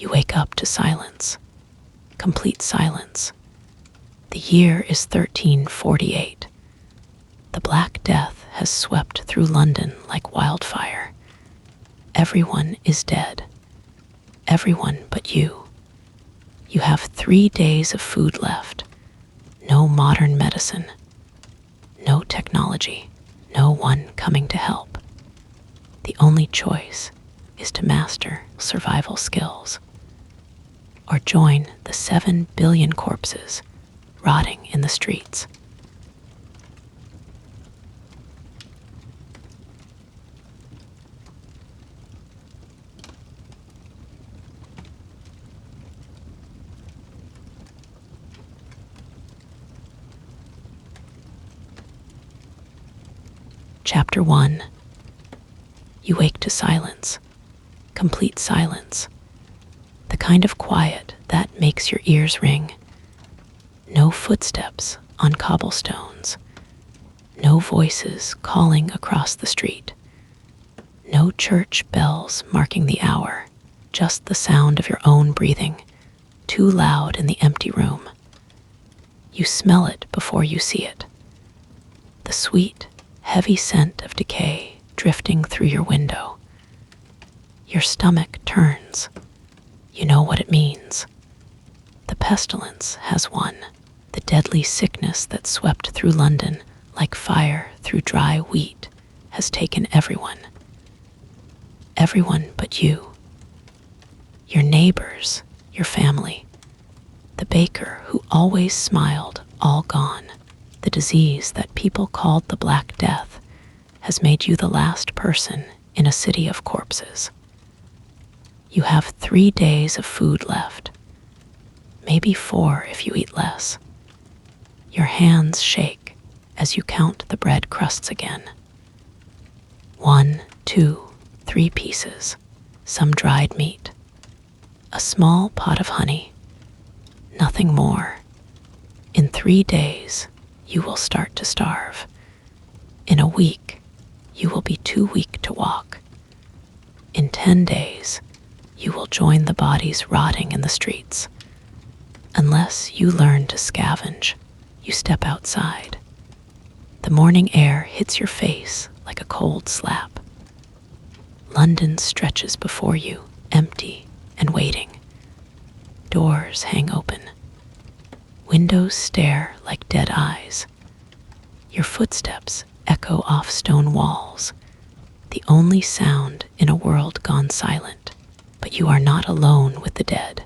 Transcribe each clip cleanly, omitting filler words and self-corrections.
You wake up to silence, complete silence. The year is 1348. The Black Death has swept through London like wildfire. Everyone is dead. Everyone but you. You have 3 days of food left. No modern medicine. No technology. No one coming to help. The only choice is to master survival skills, or join the 7 billion corpses rotting in the streets. Chapter 1. You wake to silence, complete silence, the kind of quiet that makes your ears ring. No footsteps on cobblestones, no voices calling across the street, no church bells marking the hour, just the sound of your own breathing, too loud in the empty room. You smell it before you see it. The sweet, heavy scent of decay drifting through your window. Your stomach turns. You know what it means. The pestilence has won. The deadly sickness that swept through London like fire through dry wheat has taken everyone. Everyone but you. Your neighbors, your family. The baker who always smiled, all gone. The disease that people called the Black Death has made you the last person in a city of corpses. You have 3 days of food left, maybe 4 if you eat less. Your hands shake as you count the bread crusts again. 1, 2, 3 pieces, some dried meat, a small pot of honey, nothing more. In 3 days, you will start to starve. In a week, you will be too weak to walk. In 10 days, you will join the bodies rotting in the streets. Unless you learn to scavenge, you step outside. The morning air hits your face like a cold slap. London stretches before you, empty and waiting. Doors hang open. Windows stare like dead eyes. Your footsteps echo off stone walls, the only sound in a world gone silent. But you are not alone with the dead.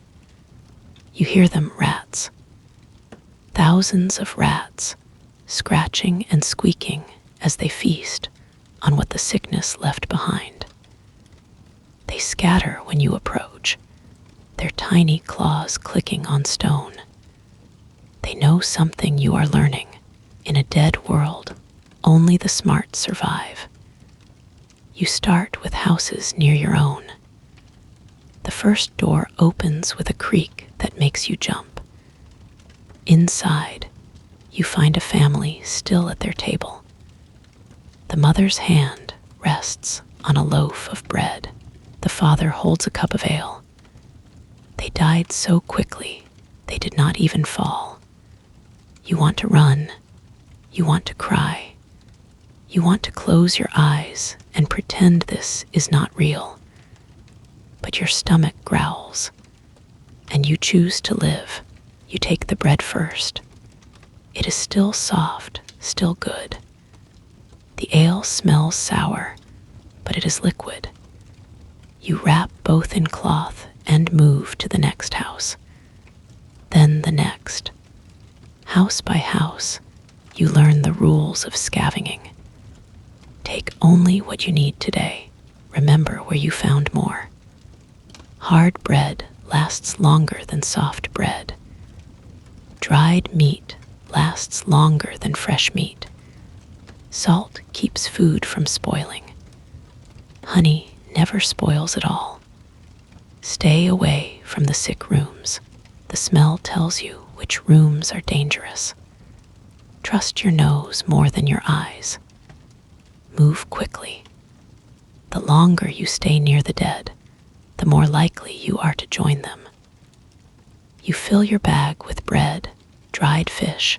You hear them rats. Thousands of rats, scratching and squeaking as they feast on what the sickness left behind. They scatter when you approach, their tiny claws clicking on stone. They know something you are learning. In a dead world, only the smart survive. You start with houses near your own. The first door opens with a creak that makes you jump. Inside, you find a family still at their table. The mother's hand rests on a loaf of bread. The father holds a cup of ale. They died so quickly, they did not even fall. You want to run. You want to cry. You want to close your eyes and pretend this is not real. But your stomach growls, and you choose to live. You take the bread first. It is still soft, still good. The ale smells sour, but it is liquid. You wrap both in cloth and move to the next house. Then the next. House by house, you learn the rules of scavenging. Take only what you need today. Remember where you found more. Hard bread lasts longer than soft bread. Dried meat lasts longer than fresh meat. Salt keeps food from spoiling. Honey never spoils at all. Stay away from the sick rooms. The smell tells you which rooms are dangerous. Trust your nose more than your eyes. Move quickly. The longer you stay near the dead, the more likely you are to join them. You fill your bag with bread, dried fish,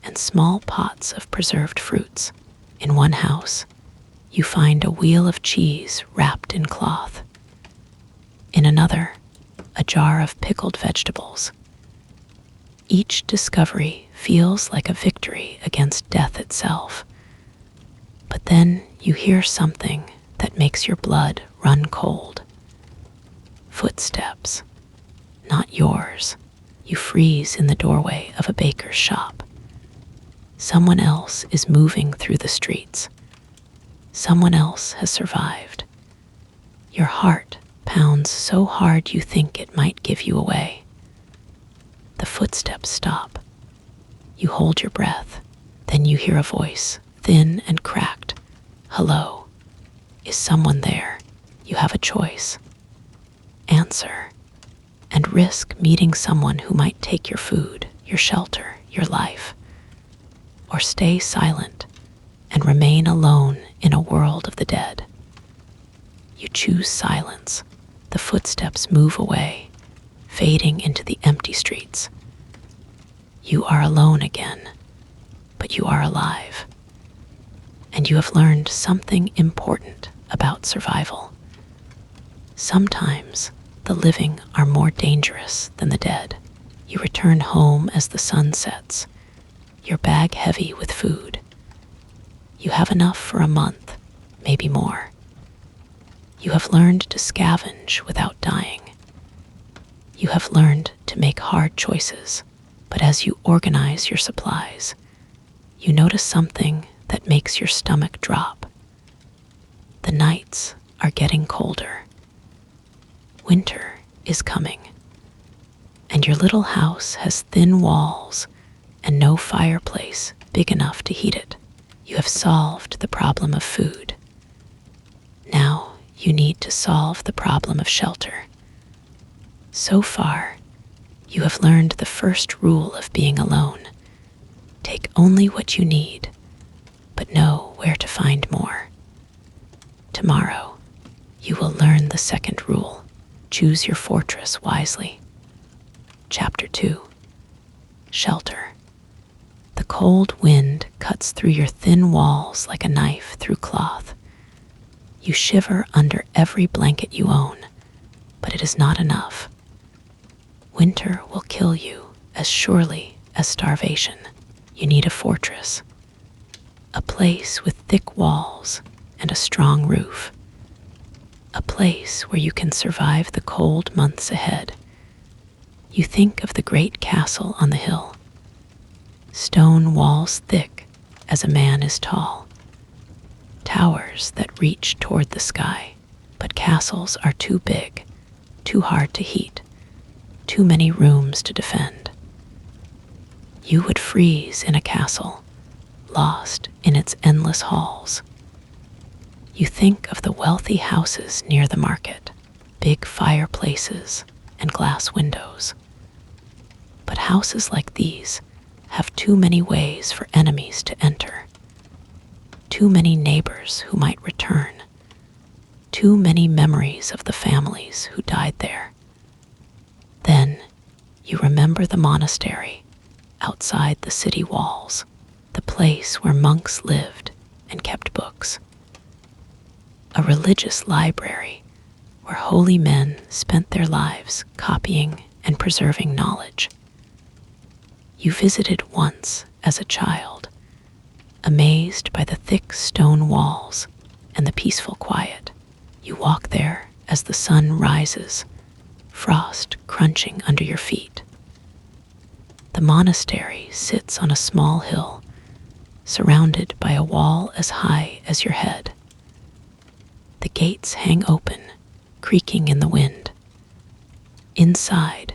and small pots of preserved fruits. In one house, you find a wheel of cheese wrapped in cloth. In another, a jar of pickled vegetables. Each discovery feels like a victory against death itself. But then you hear something that makes your blood run cold. Footsteps, not yours. You freeze in the doorway of a baker's shop. Someone else is moving through the streets. Someone else has survived. Your heart pounds so hard you think it might give you away. The footsteps stop. You hold your breath. Then you hear a voice, thin and cracked. Hello. Is someone there? You have a choice. Answer, and risk meeting someone who might take your food, your shelter, your life. Or stay silent and remain alone in a world of the dead. You choose silence. The footsteps move away, fading into the empty streets. You are alone again, but you are alive. And you have learned something important about survival. Sometimes the living are more dangerous than the dead. You return home as the sun sets, your bag heavy with food. You have enough for a month, maybe more. You have learned to scavenge without dying. You have learned to make hard choices, but as you organize your supplies, you notice something that makes your stomach drop. The nights are getting colder. Winter is coming, and your little house has thin walls and no fireplace big enough to heat it. You have solved the problem of food. Now you need to solve the problem of shelter. So far, you have learned the first rule of being alone. Take only what you need, but know where to find more. Tomorrow, you will learn the second rule. Choose your fortress wisely. Chapter 2. Shelter. The cold wind cuts through your thin walls like a knife through cloth. You shiver under every blanket you own, but it is not enough. Winter will kill you as surely as starvation. You need a fortress, a place with thick walls and a strong roof, a place where you can survive the cold months ahead. You think of the great castle on the hill, stone walls thick as a man is tall, towers that reach toward the sky, but castles are too big, too hard to heat, too many rooms to defend. You would freeze in a castle, lost in its endless halls. You think of the wealthy houses near the market, big fireplaces and glass windows. But houses like these have too many ways for enemies to enter, too many neighbors who might return, too many memories of the families who died there. Then you remember the monastery outside the city walls, the place where monks lived and kept books. A religious library where holy men spent their lives copying and preserving knowledge. You visited once as a child, amazed by the thick stone walls and the peaceful quiet. You walk there as the sun rises, frost crunching under your feet. The monastery sits on a small hill, surrounded by a wall as high as your head. The gates hang open, creaking in the wind. Inside,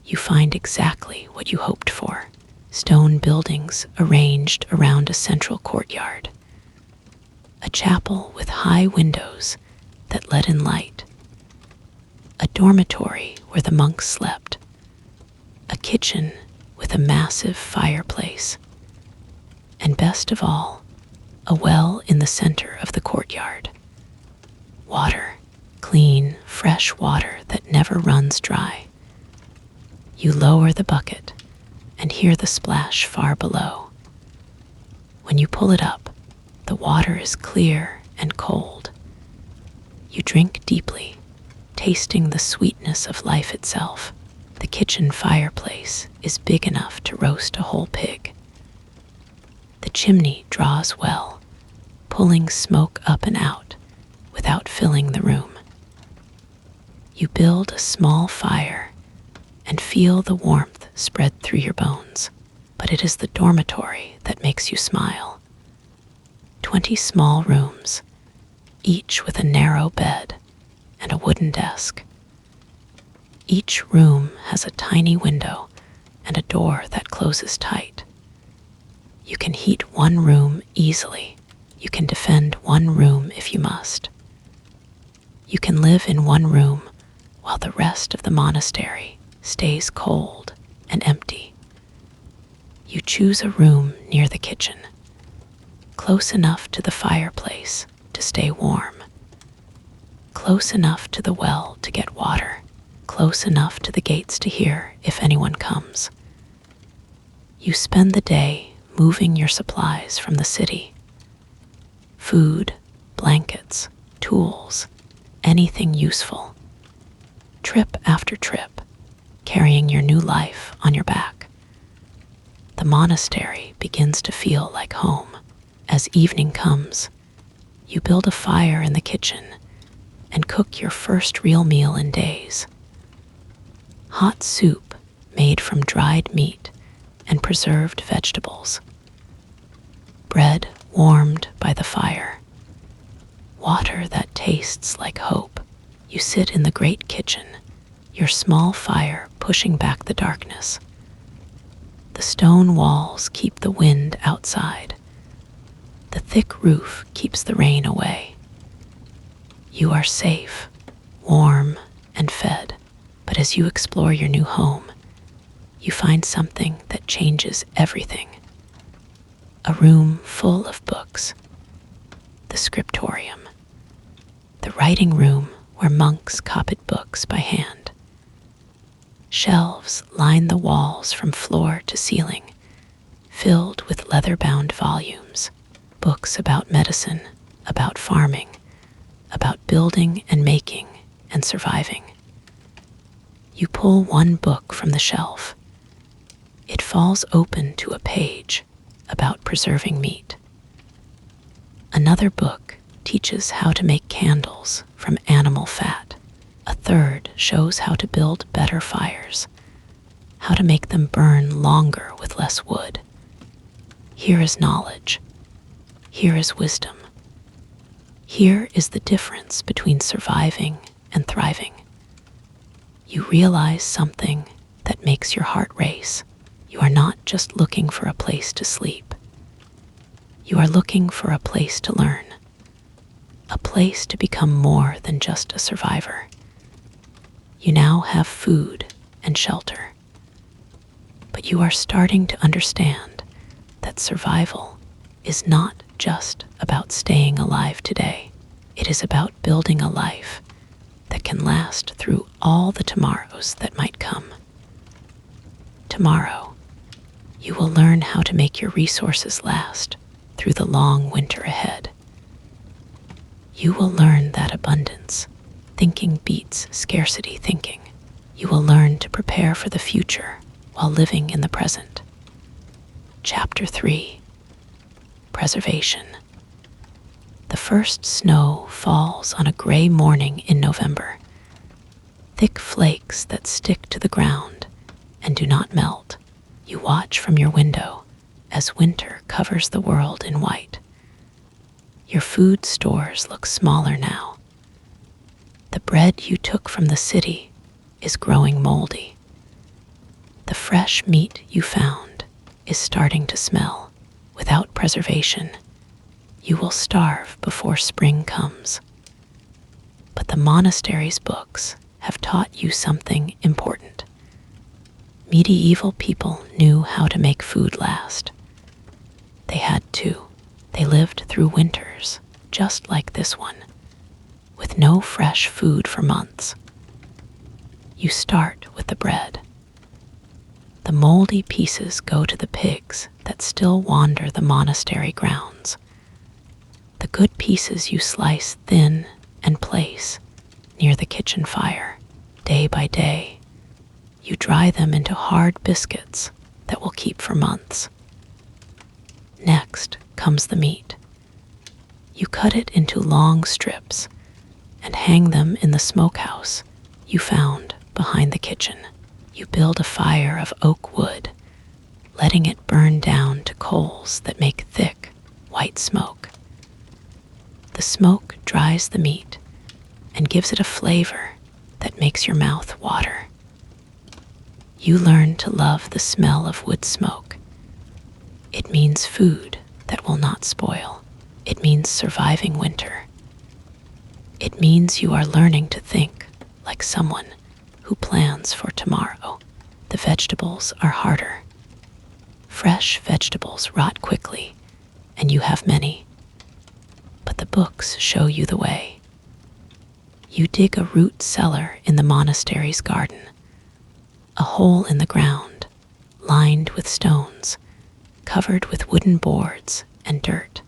you find exactly what you hoped for. Stone buildings arranged around a central courtyard. A chapel with high windows that let in light. A dormitory where the monks slept. A kitchen with a massive fireplace. And best of all, a well in the center of the courtyard. Water, clean, fresh water that never runs dry. You lower the bucket and hear the splash far below. When you pull it up, the water is clear and cold. You drink deeply, tasting the sweetness of life itself. The kitchen fireplace is big enough to roast a whole pig. The chimney draws well, pulling smoke up and out without filling the room. You build a small fire and feel the warmth spread through your bones, but it is the dormitory that makes you smile. 20 small rooms, each with a narrow bed and a wooden desk. Each room has a tiny window and a door that closes tight. You can heat one room easily. You can defend one room if you must. You can live in one room while the rest of the monastery stays cold and empty. You choose a room near the kitchen, close enough to the fireplace to stay warm, close enough to the well to get water, close enough to the gates to hear if anyone comes. You spend the day moving your supplies from the city. Food, blankets, tools, anything useful. Trip after trip, carrying your new life on your back. The monastery begins to feel like home. As evening comes, you build a fire in the kitchen and cook your first real meal in days. Hot soup made from dried meat and preserved vegetables. Bread warmed by the fire. Water that tastes like hope. You sit in the great kitchen, your small fire pushing back the darkness. The stone walls keep the wind outside. The thick roof keeps the rain away. You are safe, warm, and fed. But as you explore your new home, you find something that changes everything. A room full of books. The scriptorium. The writing room where monks copied books by hand. Shelves line the walls from floor to ceiling, filled with leather-bound volumes. Books about medicine, about farming, about building and making and surviving. You pull one book from the shelf. It falls open to a page about preserving meat. Another book teaches how to make candles from animal fat. A third shows how to build better fires, how to make them burn longer with less wood. Here is knowledge. Here is wisdom. Here is the difference between surviving and thriving. You realize something that makes your heart race. You are not just looking for a place to sleep. You are looking for a place to learn, a place to become more than just a survivor. You now have food and shelter, but you are starting to understand that survival is not just about staying alive today. It is about building a life that can last through all the tomorrows that might come. Tomorrow, you will learn how to make your resources last through the long winter ahead. You will learn that abundance thinking beats scarcity thinking. You will learn to prepare for the future while living in the present. Chapter 3: Preservation. The first snow falls on a gray morning in November. Thick flakes that stick to the ground and do not melt. You watch from your window as winter covers the world in white. Your food stores look smaller now. The bread you took from the city is growing moldy. The fresh meat you found is starting to smell. Without preservation, you will starve before spring comes. But the monastery's books have taught you something important. Medieval people knew how to make food last. They had to. They lived through winters, just like this one. with no fresh food for months. You start with the bread. The moldy pieces go to the pigs that still wander the monastery grounds. The good pieces you slice thin and place near the kitchen fire. Day by day, you dry them into hard biscuits that will keep for months. Next comes the meat. You cut it into long strips and hang them in the smokehouse you found behind the kitchen. You build a fire of oak wood, letting it burn down to coals that make thick, white smoke. The smoke dries the meat and gives it a flavor that makes your mouth water. You learn to love the smell of wood smoke. It means food that will not spoil. It means surviving winter. It means you are learning to think like someone who plans for tomorrow. The vegetables are harder. Fresh vegetables rot quickly, and you have many. But the books show you the way. You dig a root cellar in the monastery's garden, a hole in the ground, lined with stones, covered with wooden boards and dirt.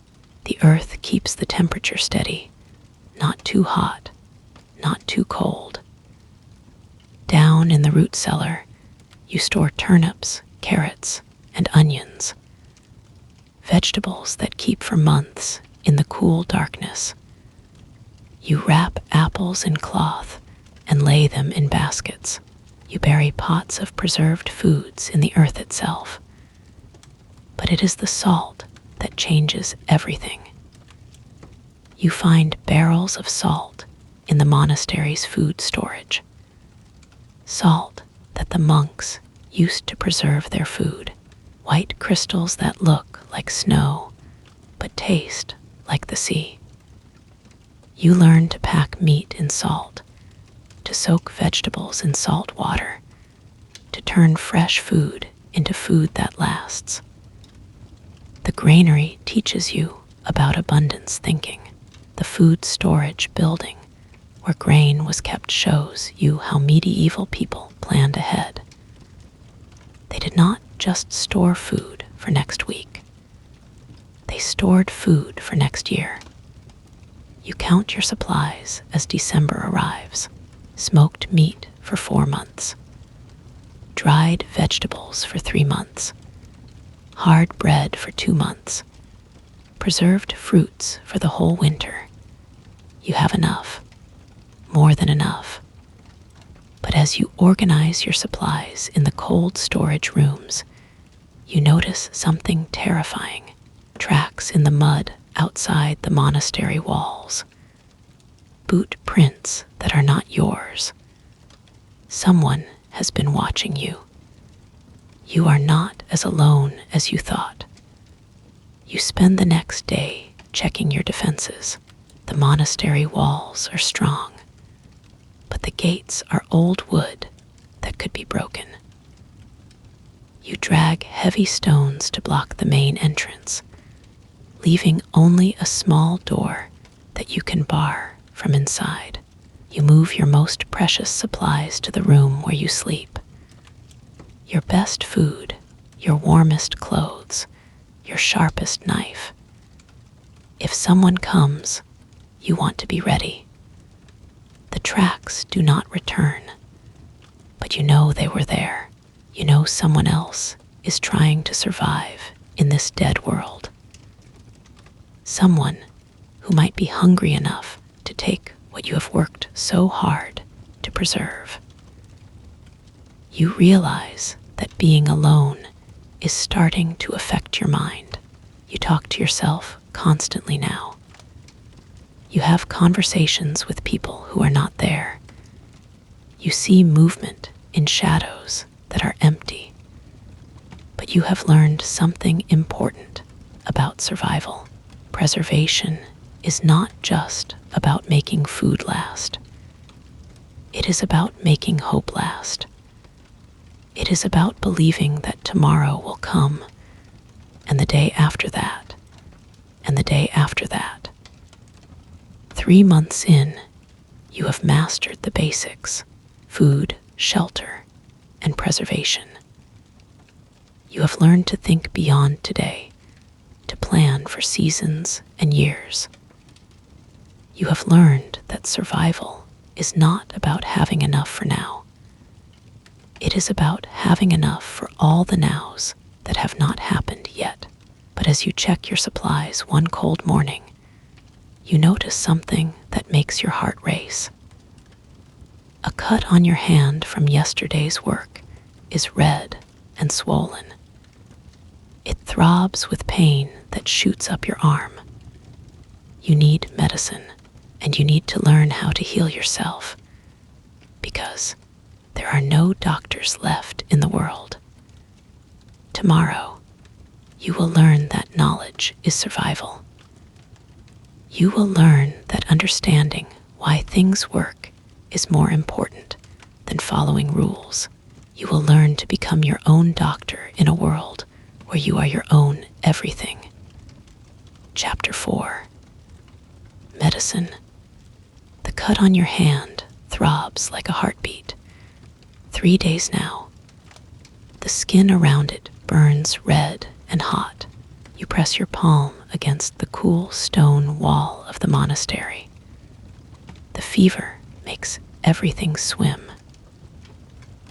The earth keeps the temperature steady, not too hot, not too cold. Down in the root cellar, you store turnips, carrots, and onions, vegetables that keep for months in the cool darkness. You wrap apples in cloth and lay them in baskets. You bury pots of preserved foods in the earth itself. But it is the salt that changes everything. You find barrels of salt in the monastery's food storage. Salt that the monks used to preserve their food. White crystals that look like snow, but taste like the sea. You learn to pack meat in salt, to soak vegetables in salt water, to turn fresh food into food that lasts. The granary teaches you about abundance thinking. The food storage building where grain was kept shows you how medieval people planned ahead. They did not just store food for next week. They stored food for next year. You count your supplies as December arrives. Smoked meat for 4 months. Dried vegetables for 3 months. Hard bread for 2 months. Preserved fruits for the whole winter. You have enough. More than enough. But as you organize your supplies in the cold storage rooms, you notice something terrifying. Tracks in the mud outside the monastery walls. Boot prints that are not yours. Someone has been watching you. You are not as alone as you thought. You spend the next day checking your defenses. The monastery walls are strong, but the gates are old wood that could be broken. You drag heavy stones to block the main entrance, leaving only a small door that you can bar from inside. You move your most precious supplies to the room where you sleep. Your best food, your warmest clothes, your sharpest knife. If someone comes, you want to be ready. The tracks do not return, but you know they were there. You know someone else is trying to survive in this dead world. Someone who might be hungry enough to take what you have worked so hard to preserve. You realize that being alone is starting to affect your mind. You talk to yourself constantly now. You have conversations with people who are not there. You see movement in shadows that are empty. But you have learned something important about survival. Preservation is not just about making food last. It is about making hope last. It is about believing that tomorrow will come, and the day after that, and the day after that. 3 months in, You have mastered the basics: food, shelter, and preservation. You have learned to think beyond today, to plan for seasons and years. You have learned that survival is not about having enough for now. It is about having enough for all the nows that have not happened yet. But as you check your supplies one cold morning, you notice something that makes your heart race. A cut on your hand from yesterday's work is red and swollen. It throbs with pain that shoots up your arm. You need medicine, and you need to learn how to heal yourself, because there are no doctors left in the world. Tomorrow, you will learn that knowledge is survival. You will learn that understanding why things work is more important than following rules. You will learn to become your own doctor in a world where you are your own everything. Chapter 4. Medicine. The cut on your hand throbs like a heartbeat. 3 days now. The skin around it burns red and hot. You press your palm against the cool stone wall of the monastery. The fever makes everything swim.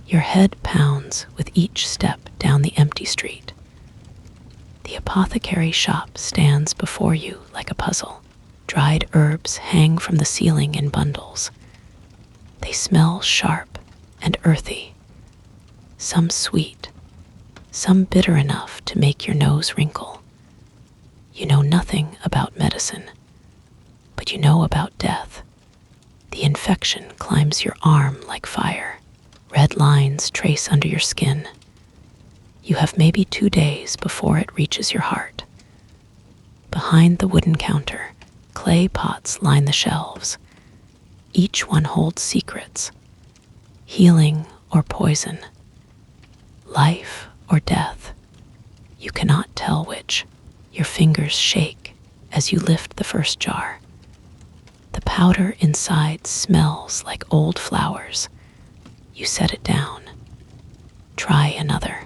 Your head pounds with each step down the empty street. The apothecary shop stands before you like a puzzle. Dried herbs hang from the ceiling in bundles. They smell sharp and earthy, some sweet, some bitter enough to make your nose wrinkle. You know nothing about medicine, but you know about death. The infection climbs your arm like fire. Red lines trace under your skin. You have maybe 2 days before it reaches your heart. Behind the wooden counter, clay pots line the shelves. Each one holds secrets: healing or poison, life or death. You cannot tell which. Your fingers shake as you lift the first jar. The powder inside smells like old flowers. You set it down. Try another.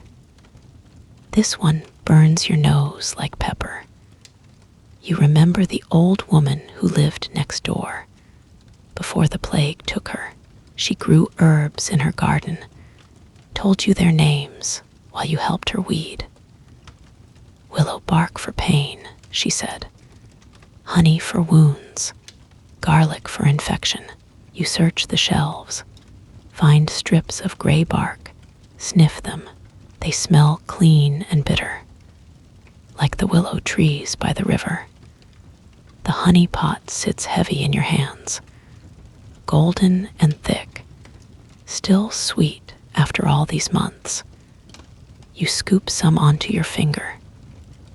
This one burns your nose like pepper. You remember the old woman who lived next door. Before the plague took her, she grew herbs in her garden, told you their names while you helped her weed. Willow bark for pain, she said. Honey for wounds. Garlic for infection. You search the shelves. Find strips of gray bark. Sniff them. They smell clean and bitter, like the willow trees by the river. The honey pot sits heavy in your hands, golden and thick, still sweet after all these months. You scoop some onto your finger.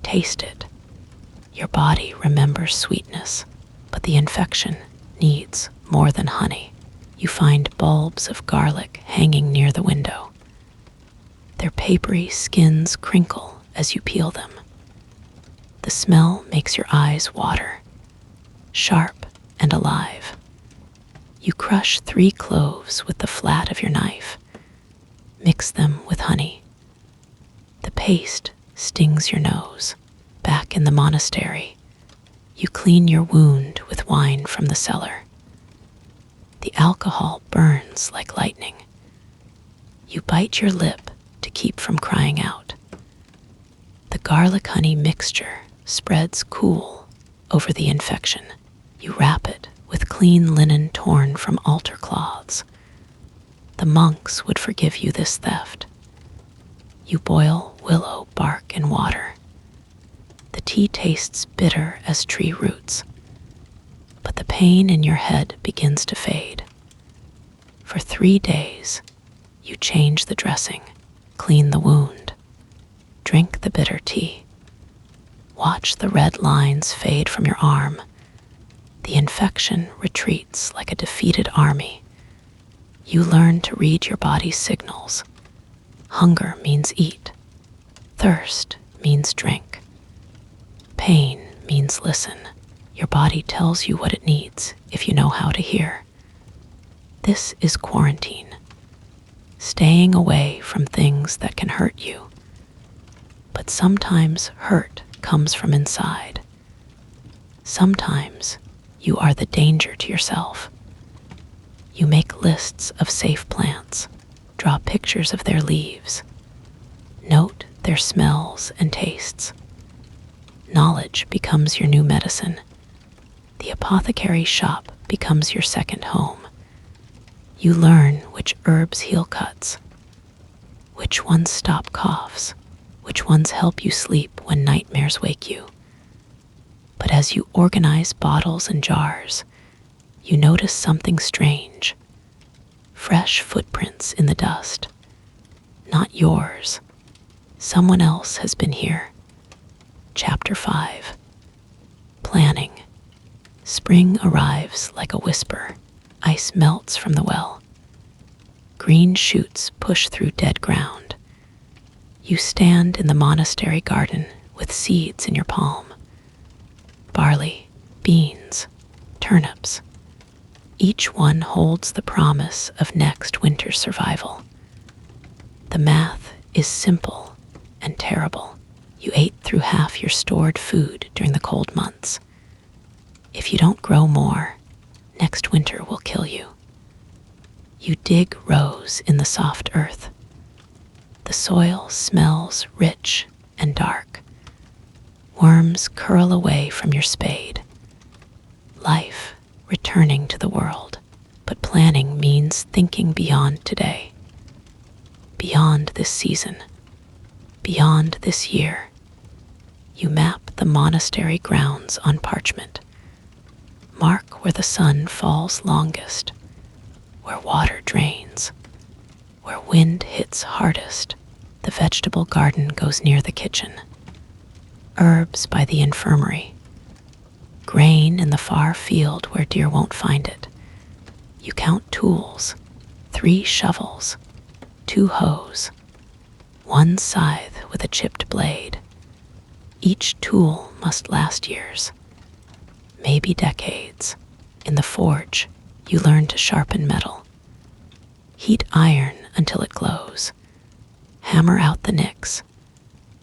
Taste it. Your body remembers sweetness, but the infection needs more than honey. You find bulbs of garlic hanging near the window. Their papery skins crinkle as you peel them. The smell makes your eyes water, sharp and alive. You crush 3 cloves with the flat of your knife. Mix them with honey. The paste stings your nose. Back in the monastery, you clean your wound with wine from the cellar. The alcohol burns like lightning. You bite your lip to keep from crying out. The garlic-honey mixture spreads cool over the infection. You wrap it with clean linen torn from altar cloths. The monks would forgive you this theft. You boil willow bark in water. The tea tastes bitter as tree roots, but the pain in your head begins to fade. For 3 days, you change the dressing, clean the wound, drink the bitter tea. Watch the red lines fade from your arm. The infection retreats like a defeated army. You learn to read your body's signals. Hunger means eat. Thirst means drink. Pain means listen. Your body tells you what it needs if you know how to hear. This is quarantine, staying away from things that can hurt you. But sometimes hurt comes from inside. Sometimes you are the danger to yourself. You make lists of safe plants, draw pictures of their leaves, note their smells and tastes. Knowledge becomes your new medicine. The apothecary shop becomes your second home. You learn which herbs heal cuts, which ones stop coughs, which ones help you sleep when nightmares wake you. But as you organize bottles and jars, you notice something strange. Fresh footprints in the dust. Not yours. Someone else has been here. Chapter 5. Planning. Spring arrives like a whisper. Ice melts from the well. Green shoots push through dead ground. You stand in the monastery garden with seeds in your palm. Barley, beans, turnips. Each one holds the promise of next winter's survival. The math is simple and terrible. You ate through half your stored food during the cold months. If you don't grow more, next winter will kill you. You dig rows in the soft earth. The soil smells rich and dark. Worms curl away from your spade. Life returning to the world, but planning means thinking beyond today, beyond this season, beyond this year. You map the monastery grounds on parchment. Mark where the sun falls longest, where water drains, where wind hits hardest. The vegetable garden goes near the kitchen. Herbs by the infirmary. Grain in the far field where deer won't find it. You count tools, 3 shovels, 2 hoes, 1 scythe with a chipped blade. Each tool must last years, maybe decades. In the forge, you learn to sharpen metal. Heat iron until it glows. Hammer out the nicks.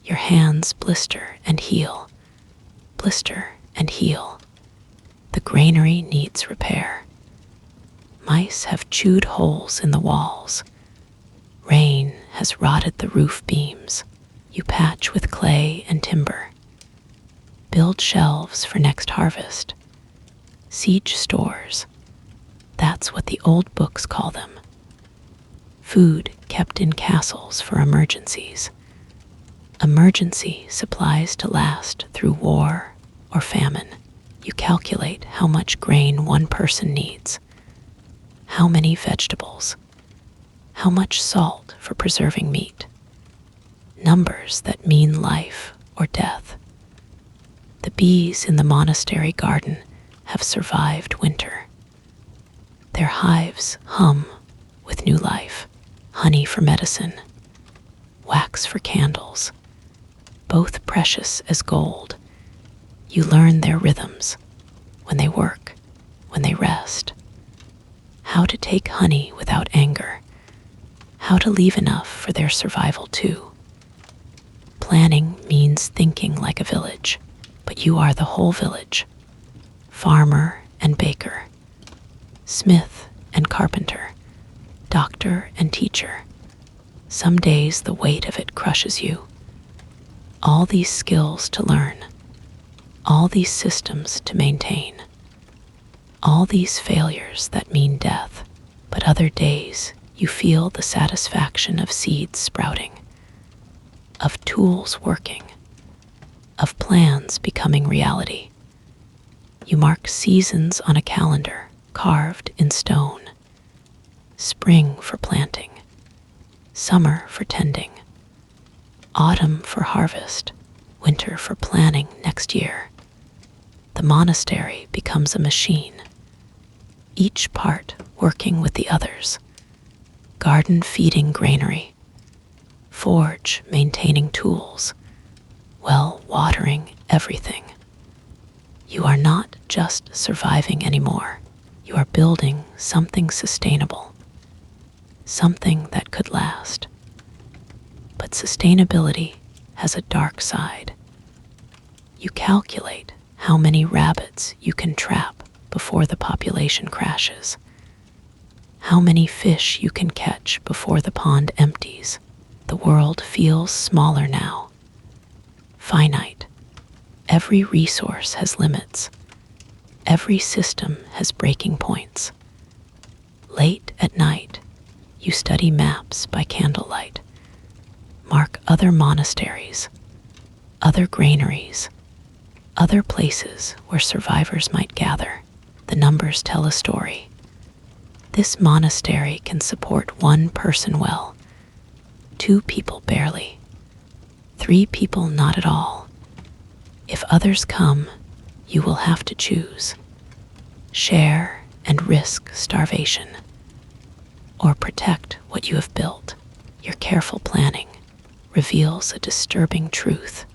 Your hands blister and heal. Blister and heal. The granary needs repair. Mice have chewed holes in the walls. Rain has rotted the roof beams. You patch with clay and timber. Build shelves for next harvest. Siege stores. That's what the old books call them. Food kept in castles for emergencies. Emergency supplies to last through war or famine. You calculate how much grain one person needs, how many vegetables, how much salt for preserving meat. Numbers that mean life or death. The bees in the monastery garden have survived winter. Their hives hum with new life. Honey for medicine, wax for candles, both precious as gold. You learn their rhythms, when they work, when they rest, how to take honey without anger, how to leave enough for their survival too. Planning means thinking like a village, but you are the whole village, farmer and baker, smith and carpenter, doctor and teacher. Some days the weight of it crushes you. All these skills to learn, all these systems to maintain, all these failures that mean death. But other days you feel the satisfaction of seeds sprouting, of tools working, of plans becoming reality. You mark seasons on a calendar carved in stone. Spring for planting, summer for tending, autumn for harvest, winter for planning next year. The monastery becomes a machine, each part working with the others. Garden feeding granary, forge maintaining tools, well watering everything. You are not just surviving anymore, You are building something sustainable, something that could last. But sustainability has a dark side. You calculate how many rabbits you can trap before the population crashes, how many fish you can catch before the pond empties. The world feels smaller now, finite. Every resource has limits. Every system has breaking points. Late at night, you study maps by candlelight, mark other monasteries, other granaries, other places where survivors might gather. The numbers tell a story. This monastery can support one person well, 2 people barely, 3 people not at all. If others come, you will have to choose. Share and risk starvation, or protect what you have built. Your careful planning reveals a disturbing truth.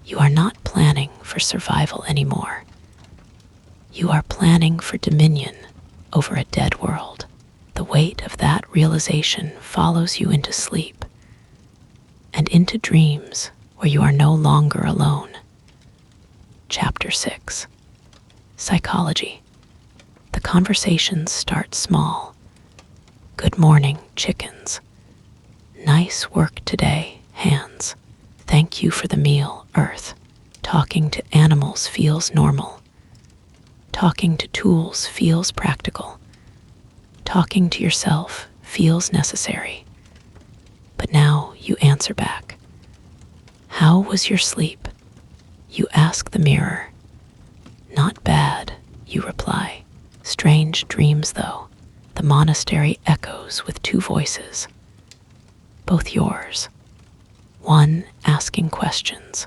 You are not planning for survival anymore. You are planning for dominion over a dead world. The weight of that realization follows you into sleep and into dreams where you are no longer alone. Chapter 6. Psychology. The conversations start small. Good morning, chickens. Nice work today, hands. Thank you for the meal, Earth. Talking to animals feels normal. Talking to tools feels practical. Talking to yourself feels necessary. But now you answer back. How was your sleep? You ask the mirror. Not bad, you reply. Strange dreams, though. The monastery echoes with 2 voices, both yours. One asking questions,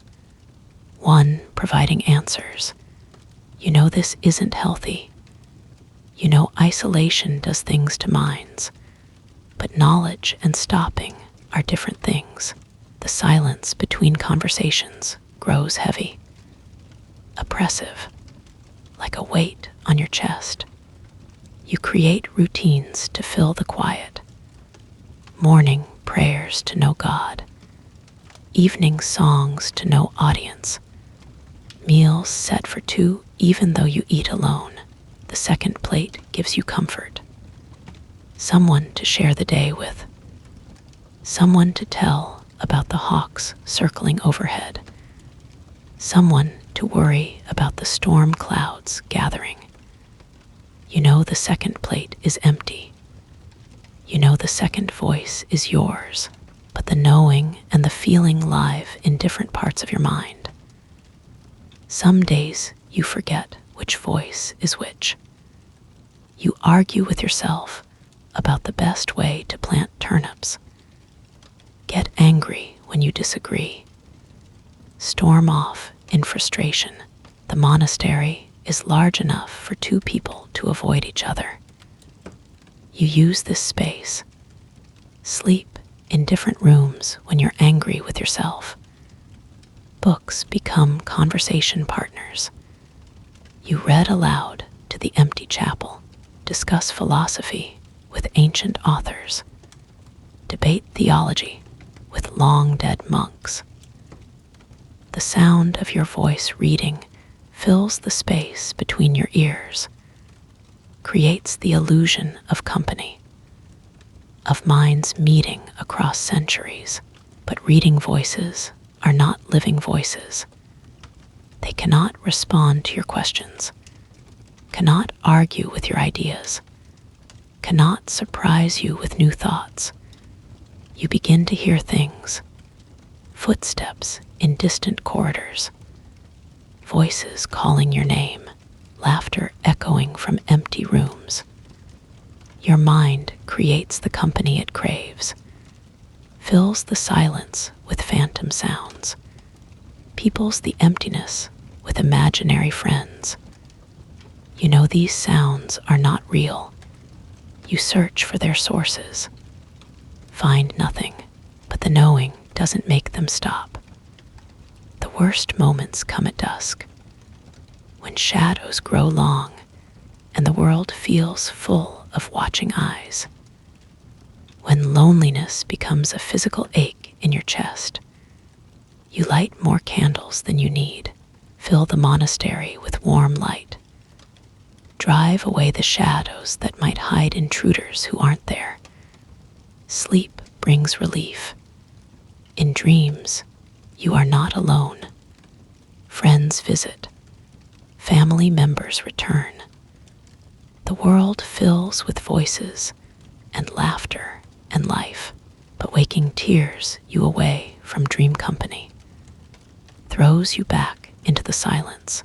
one providing answers. You know this isn't healthy. You know isolation does things to minds, but knowledge and stopping are different things. The silence between conversations grows heavy, oppressive, like a weight on your chest. You create routines to fill the quiet. Morning prayers to know God. Evening songs to no audience. Meals set for 2 even though you eat alone. The second plate gives you comfort. Someone to share the day with. Someone to tell about the hawks circling overhead. Someone to worry about the storm clouds gathering. You know the second plate is empty. You know the second voice is yours, but the knowing and the feeling live in different parts of your mind. Some days you forget which voice is which. You argue with yourself about the best way to plant turnips. Get angry when you disagree. Storm off in frustration. The monastery is large enough for 2 people to avoid each other. You use this space. Sleep in different rooms when you're angry with yourself. Books become conversation partners. You read aloud to the empty chapel, discuss philosophy with ancient authors, debate theology with long-dead monks. The sound of your voice reading fills the space between your ears, creates the illusion of company, of minds meeting across centuries. But reading voices are not living voices. They cannot respond to your questions, cannot argue with your ideas, cannot surprise you with new thoughts. You begin to hear things, footsteps in distant corridors, voices calling your name, laughter echoing from empty rooms. Your mind creates the company it craves, fills the silence with phantom sounds, peoples the emptiness with imaginary friends. You know these sounds are not real. You search for their sources, find nothing, but the knowing doesn't make them stop. The worst moments come at dusk, when shadows grow long and the world feels full of watching eyes. When loneliness becomes a physical ache in your chest, you light more candles than you need, fill the monastery with warm light, drive away the shadows that might hide intruders who aren't there. Sleep brings relief. In dreams, you are not alone. Friends visit. Family members return. The world fills with voices and laughter and life, but waking tears you away from dream company, throws you back into the silence.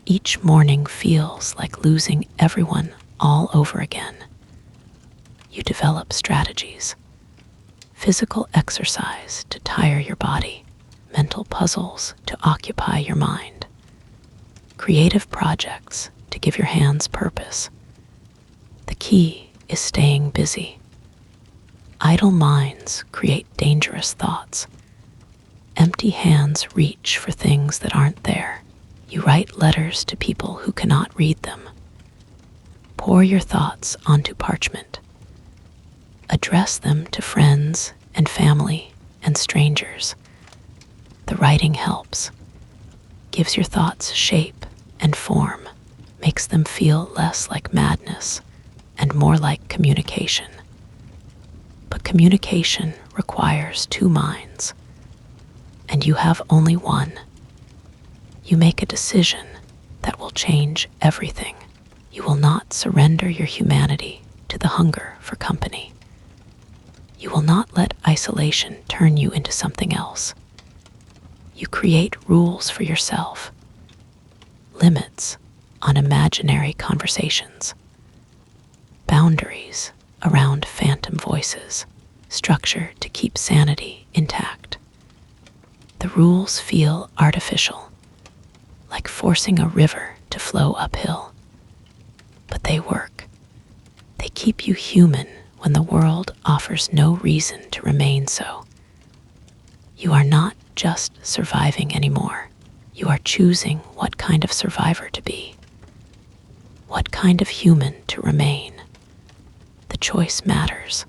Each morning feels like losing everyone all over again. You develop strategies. Physical exercise to tire your body, mental puzzles to occupy your mind, creative projects to give your hands purpose. The key is staying busy. Idle minds create dangerous thoughts. Empty hands reach for things that aren't there. You write letters to people who cannot read them. Pour your thoughts onto parchment. Address them to friends and family and strangers. The writing helps, gives your thoughts shape and form, makes them feel less like madness and more like communication. But communication requires two minds, and you have only one. You make a decision that will change everything. You will not surrender your humanity to the hunger for company. You will not let isolation turn you into something else. You create rules for yourself, limits on imaginary conversations, boundaries around phantom voices, structure to keep sanity intact. The rules feel artificial, like forcing a river to flow uphill. But they work. They keep you human when the world offers no reason to remain so. You are not just surviving anymore. You are choosing what kind of survivor to be, what kind of human to remain. The choice matters,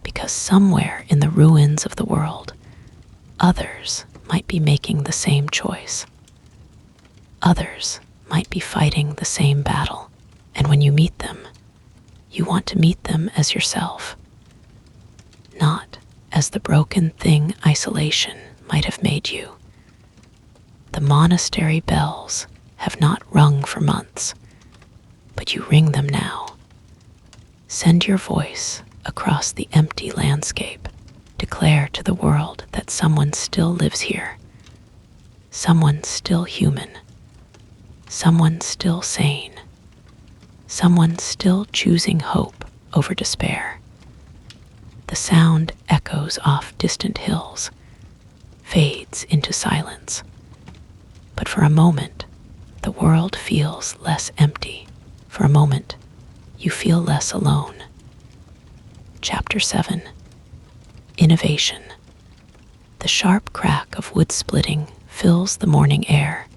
because somewhere in the ruins of the world, others might be making the same choice. Others might be fighting the same battle, and when you meet them, you want to meet them as yourself, not as the broken thing isolation might have made you. The monastery bells have not rung for months, but you ring them now. Send your voice across the empty landscape. Declare to the world that someone still lives here, someone still human, someone still sane, someone still choosing hope over despair. The sound echoes off distant hills, fades into silence. But for a moment, the world feels less empty. For a moment, you feel less alone. Chapter 7. Innovation. The sharp crack of wood splitting fills the morning air.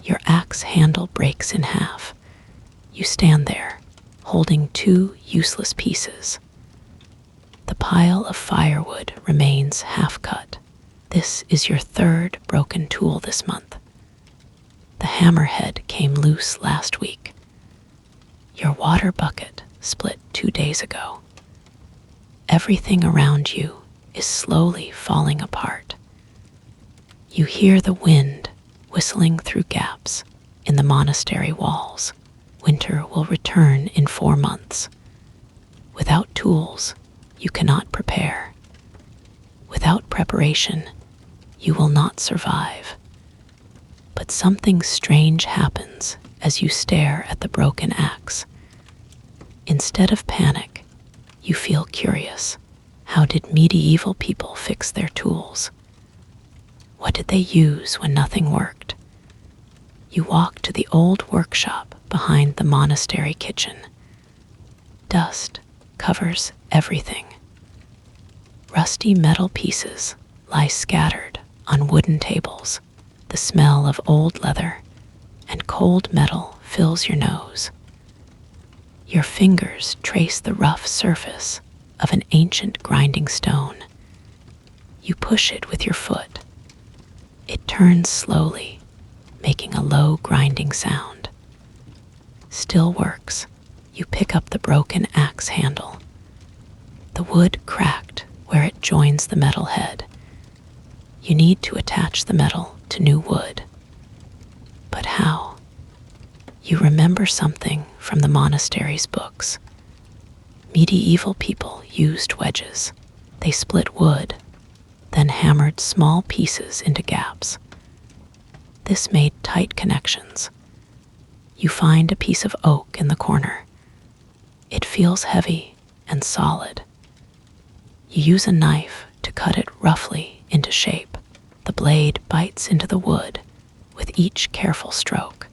Your axe handle breaks in half. You stand there, holding two useless pieces. The pile of firewood remains half cut. This is your third broken tool this month. The hammerhead came loose last week. Your water bucket split 2 days ago. Everything around you is slowly falling apart. You hear the wind whistling through gaps in the monastery walls. Winter will return in 4 months. Without tools, you cannot prepare. Without preparation, you will not survive. But something strange happens as you stare at the broken axe. Instead of panic, you feel curious. How did medieval people fix their tools? What did they use when nothing worked? You walk to the old workshop behind the monastery kitchen. Dust covers everything. Rusty metal pieces lie scattered on wooden tables. The smell of old leather and cold metal fills your nose. Your fingers trace the rough surface of an ancient grinding stone. You push it with your foot. It turns slowly, making a low grinding sound. Still works. You pick up the broken axe handle. The wood cracked where it joins the metal head. You need to attach the metal to new wood. But how? You remember something from the monastery's books. Medieval people used wedges. They split wood, then hammered small pieces into gaps. This made tight connections. You find a piece of oak in the corner. It feels heavy and solid. You use a knife to cut it roughly into shape. The blade bites into the wood with each careful stroke.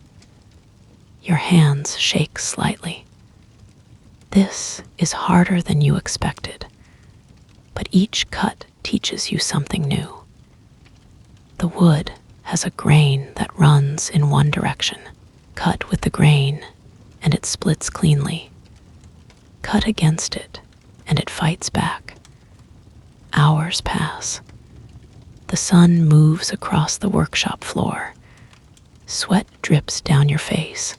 Your hands shake slightly. This is harder than you expected, but each cut teaches you something new. The wood has a grain that runs in one direction. Cut with the grain, and it splits cleanly. Cut against it, and it fights back. Hours pass. The sun moves across the workshop floor. Sweat drips down your face,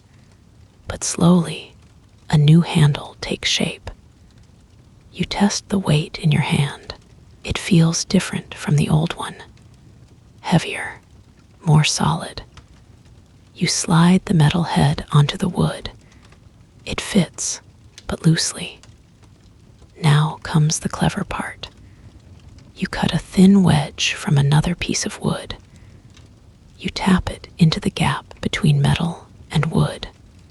but slowly, a new handle takes shape. You test the weight in your hand. It feels different from the old one. Heavier, more solid. You slide the metal head onto the wood. It fits, but loosely. Now comes the clever part. You cut a thin wedge from another piece of wood. You tap it into the gap between metal and wood.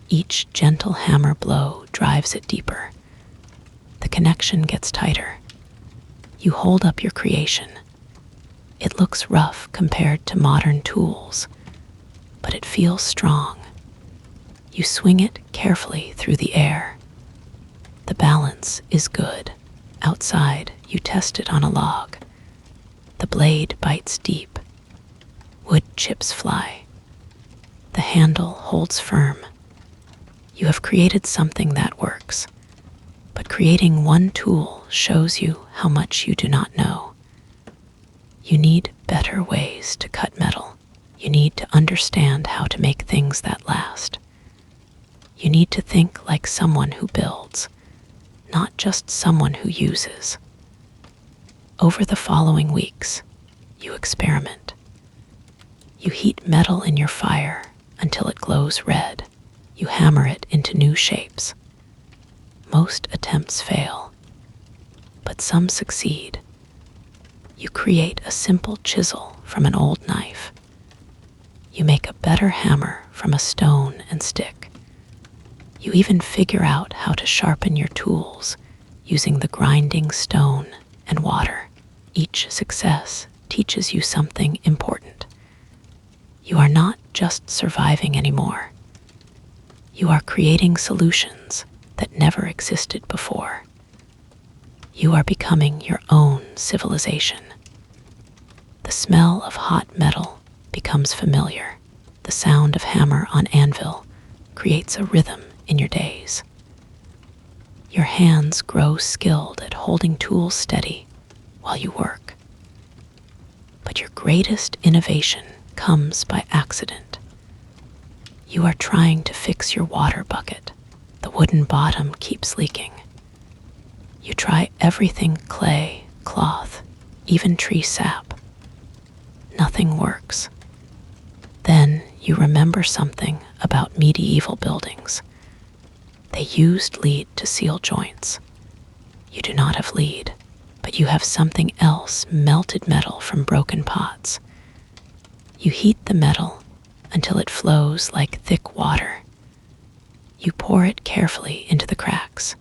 Each gentle hammer blow drives it deeper. The connection gets tighter. You hold up your creation. It looks rough compared to modern tools, but it feels strong. You swing it carefully through the air. The balance is good. Outside, you test it on a log. The blade bites deep. Wood chips fly. The handle holds firm. You have created something that works, but creating one tool shows you how much you do not know. You need better ways to cut metal. You need to understand how to make things that last. You need to think like someone who builds, not just someone who uses. Over the following weeks, you experiment. You heat metal in your fire until it glows red. You hammer it into new shapes. Most attempts fail, but some succeed. You create a simple chisel from an old knife. You make a better hammer from a stone and stick. You even figure out how to sharpen your tools using the grinding stone and water. Each success teaches you something important. You are not just surviving anymore. You are creating solutions that never existed before. You are becoming your own civilization. The smell of hot metal becomes familiar. The sound of hammer on anvil creates a rhythm in your days. Your hands grow skilled at holding tools steady while you work. But your greatest innovation comes by accident. You are trying to fix your water bucket. The wooden bottom keeps leaking. You try everything: clay, cloth, even tree sap. Nothing works. Then you remember something about medieval buildings. They used lead to seal joints. You do not have lead, but you have something else: melted metal from broken pots. You heat the metal until it flows like thick water. You pour it carefully into the cracks.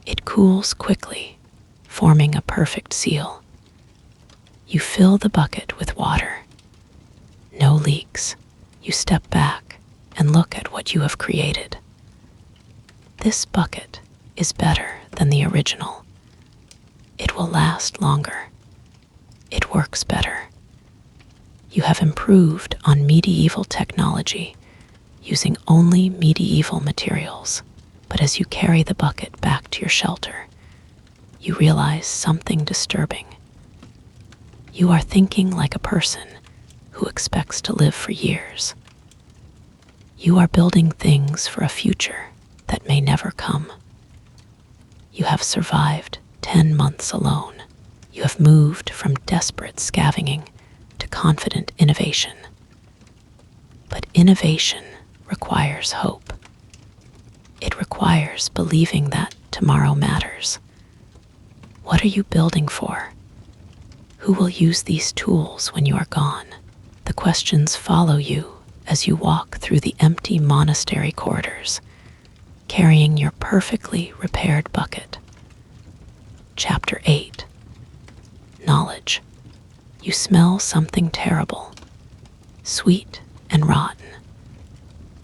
It cools quickly, forming a perfect seal. You fill the bucket with water. No leaks. You step back and look at what you have created. This bucket is better than the original. It will last longer. It works better. You have improved on medieval technology. using only medieval materials. But as you carry the bucket back to your shelter, you realize something disturbing. You are thinking like a person who expects to live for years. You are building things for a future that may never come. You have survived 10 months alone. You have moved from desperate scavenging to confident innovation. But innovation requires hope. It requires believing that tomorrow matters. What are you building for? Who will use these tools when you are gone? The questions follow you as you walk through the empty monastery corridors, carrying your perfectly repaired bucket. Chapter 8. Knowledge. You smell something terrible, sweet and rotten,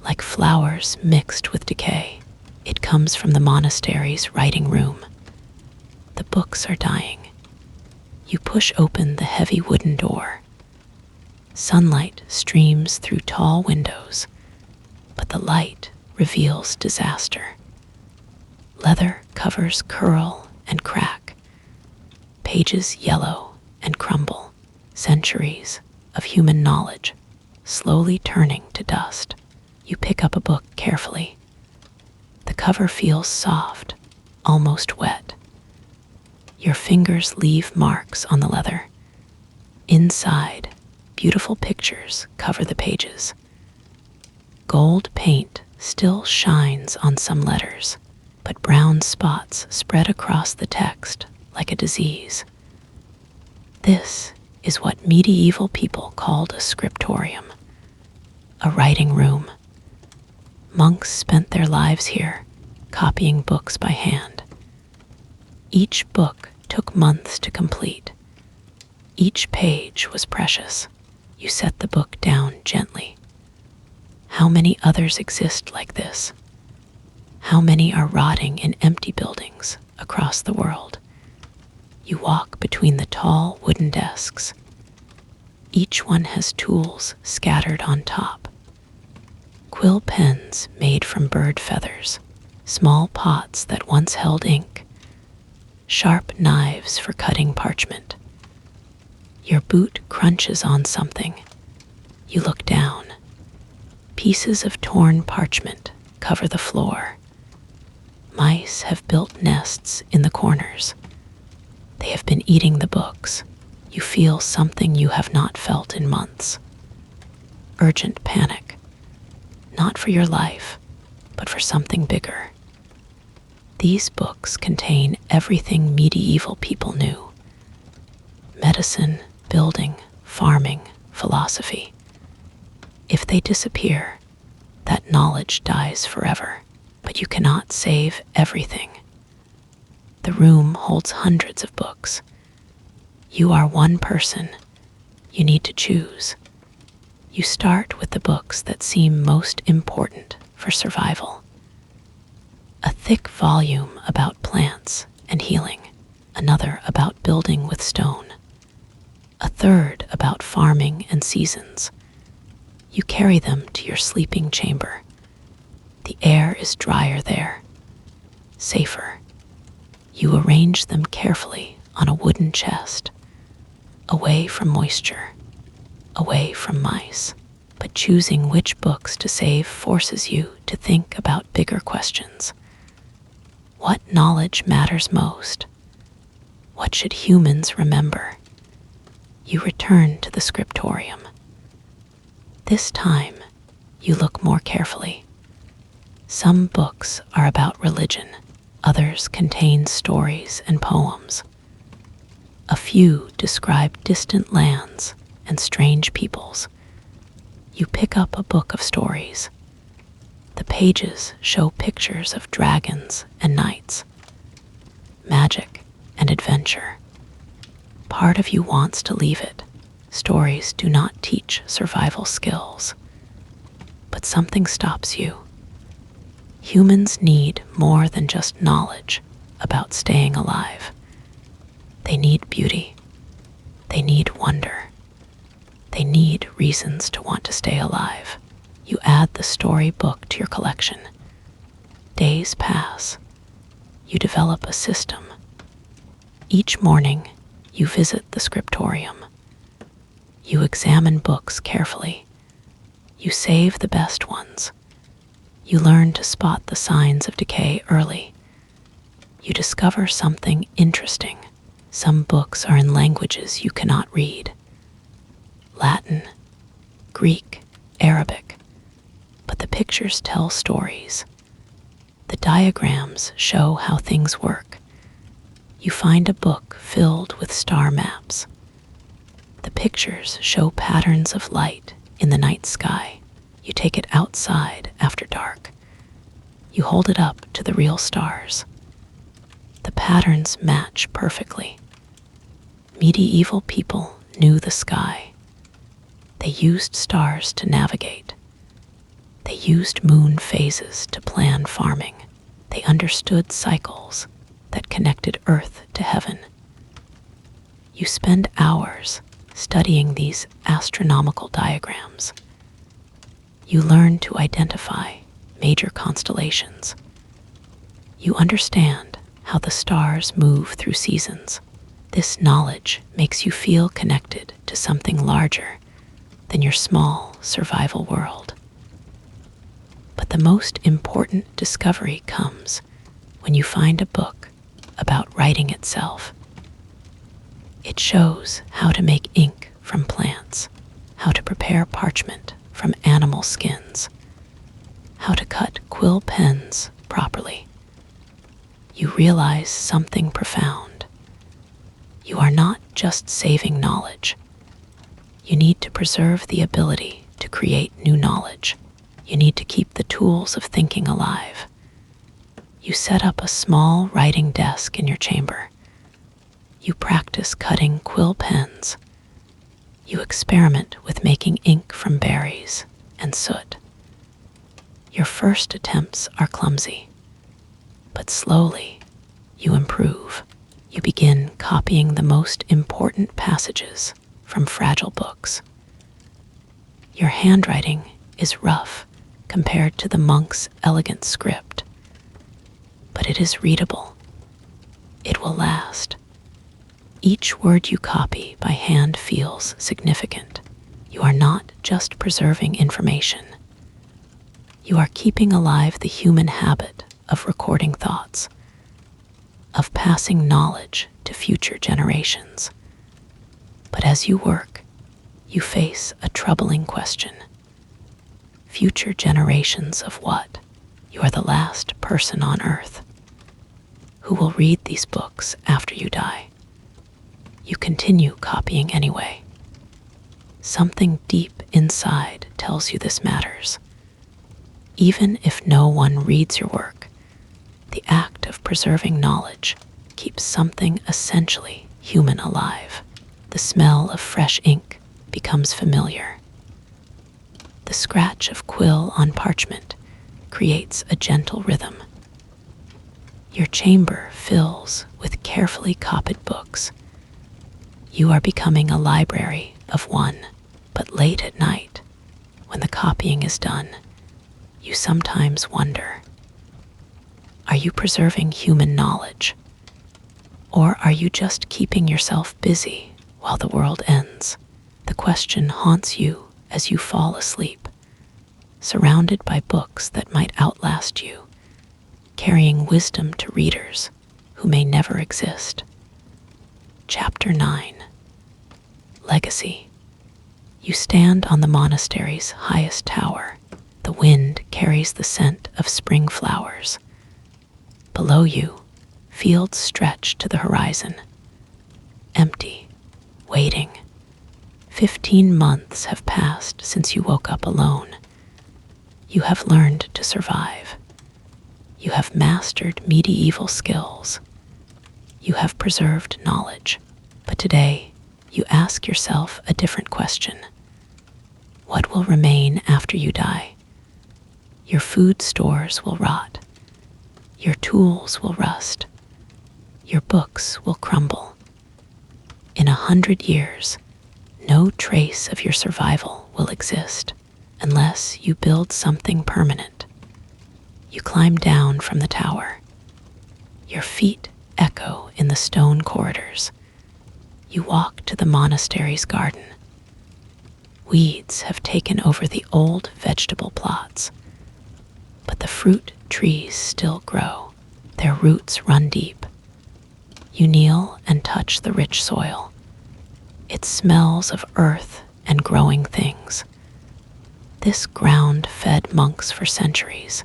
like flowers mixed with decay. It comes from the monastery's writing room. The books are dying. You push open the heavy wooden door. Sunlight streams through tall windows, but the light reveals disaster. Leather covers curl and crack. Pages yellow and crumble. Centuries of human knowledge slowly turning to dust. You pick up a book carefully. The cover feels soft, almost wet. Your fingers leave marks on the leather. Inside, beautiful pictures cover the pages. Gold paint still shines on some letters, but brown spots spread across the text like a disease. This is what medieval people called a scriptorium, a writing room. Monks spent their lives here, copying books by hand. Each book took months to complete. Each page was precious. You set the book down gently. How many others exist like this? How many are rotting in empty buildings across the world? You walk between the tall wooden desks. Each one has tools scattered on top. Quill pens made from bird feathers, small pots that once held ink, sharp knives for cutting parchment. Your boot crunches on something. You look down. Pieces of torn parchment cover the floor. Mice have built nests in the corners. They have been eating the books. You feel something you have not felt in months. Urgent panic. Not for your life, but for something bigger. These books contain everything medieval people knew. Medicine, building, farming, philosophy. If they disappear, that knowledge dies forever, but you cannot save everything. The room holds hundreds of books. You are one person. You need to choose. You start with the books that seem most important for survival. A thick volume about plants and healing, another about building with stone, a third about farming and seasons. You carry them to your sleeping chamber. The air is drier there, safer. You arrange them carefully on a wooden chest, away from moisture, away from mice. But choosing which books to save forces you to think about bigger questions. What knowledge matters most? What should humans remember? You return to the scriptorium. This time, you look more carefully. Some books are about religion, others contain stories and poems. A few describe distant lands and strange peoples. You pick up a book of stories. The pages show pictures of dragons and knights, magic and adventure. Part of you wants to leave it. Stories do not teach survival skills. But something stops you. Humans need more than just knowledge about staying alive. They need beauty. They need wonder. They need reasons to want to stay alive. You add the story book to your collection. Days pass. You develop a system. Each morning, you visit the scriptorium. You examine books carefully. You save the best ones. You learn to spot the signs of decay early. You discover something interesting. Some books are in languages you cannot read. Latin, Greek, Arabic. But the pictures tell stories. The diagrams show how things work. You find a book filled with star maps. The pictures show patterns of light in the night sky. You take it outside after dark. You hold it up to the real stars. The patterns match perfectly. Medieval people knew the sky. They used stars to navigate. They used moon phases to plan farming. They understood cycles that connected Earth to heaven. You spend hours studying these astronomical diagrams. You learn to identify major constellations. You understand how the stars move through seasons. This knowledge makes you feel connected to something larger than your small survival world. But the most important discovery comes when you find a book about writing itself. It shows how to make ink from plants, how to prepare parchment from animal skins, how to cut quill pens properly. You realize something profound. You are not just saving knowledge. You need to preserve the ability to create new knowledge. You need to keep the tools of thinking alive. You set up a small writing desk in your chamber. You practice cutting quill pens. You experiment with making ink from berries and soot. Your first attempts are clumsy, but slowly you improve. You begin copying the most important passages from fragile books. Your handwriting is rough compared to the monk's elegant script, but it is readable. It will last. Each word you copy by hand feels significant. You are not just preserving information. You are keeping alive the human habit of recording thoughts, of passing knowledge to future generations. But as you work, you face a troubling question. Future generations of what? You are the last person on Earth. Who will read these books after you die? You continue copying anyway. Something deep inside tells you this matters. Even if no one reads your work, the act of preserving knowledge keeps something essentially human alive. The smell of fresh ink becomes familiar. The scratch of quill on parchment creates a gentle rhythm. Your chamber fills with carefully copied books. You are becoming a library of one, but late at night, when the copying is done, you sometimes wonder, are you preserving human knowledge? Or are you just keeping yourself busy while the world ends? The question haunts you as you fall asleep, surrounded by books that might outlast you, carrying wisdom to readers who may never exist. Chapter 9. Legacy. You stand on the monastery's highest tower. The wind carries the scent of spring flowers. Below you, fields stretch to the horizon. Empty, waiting. 15 months have passed since you woke up alone. You have learned to survive. You have mastered medieval skills. You have preserved knowledge. But today, you ask yourself a different question. What will remain after you die? Your food stores will rot. Your tools will rust. Your books will crumble. In 100 years, no trace of your survival will exist. unless you build something permanent. You climb down from the tower. Your feet echo in the stone corridors. You walk to the monastery's garden. Weeds have taken over the old vegetable plots, but the fruit trees still grow. Their roots run deep. You kneel and touch the rich soil. It smells of earth and growing things. This ground fed monks for centuries.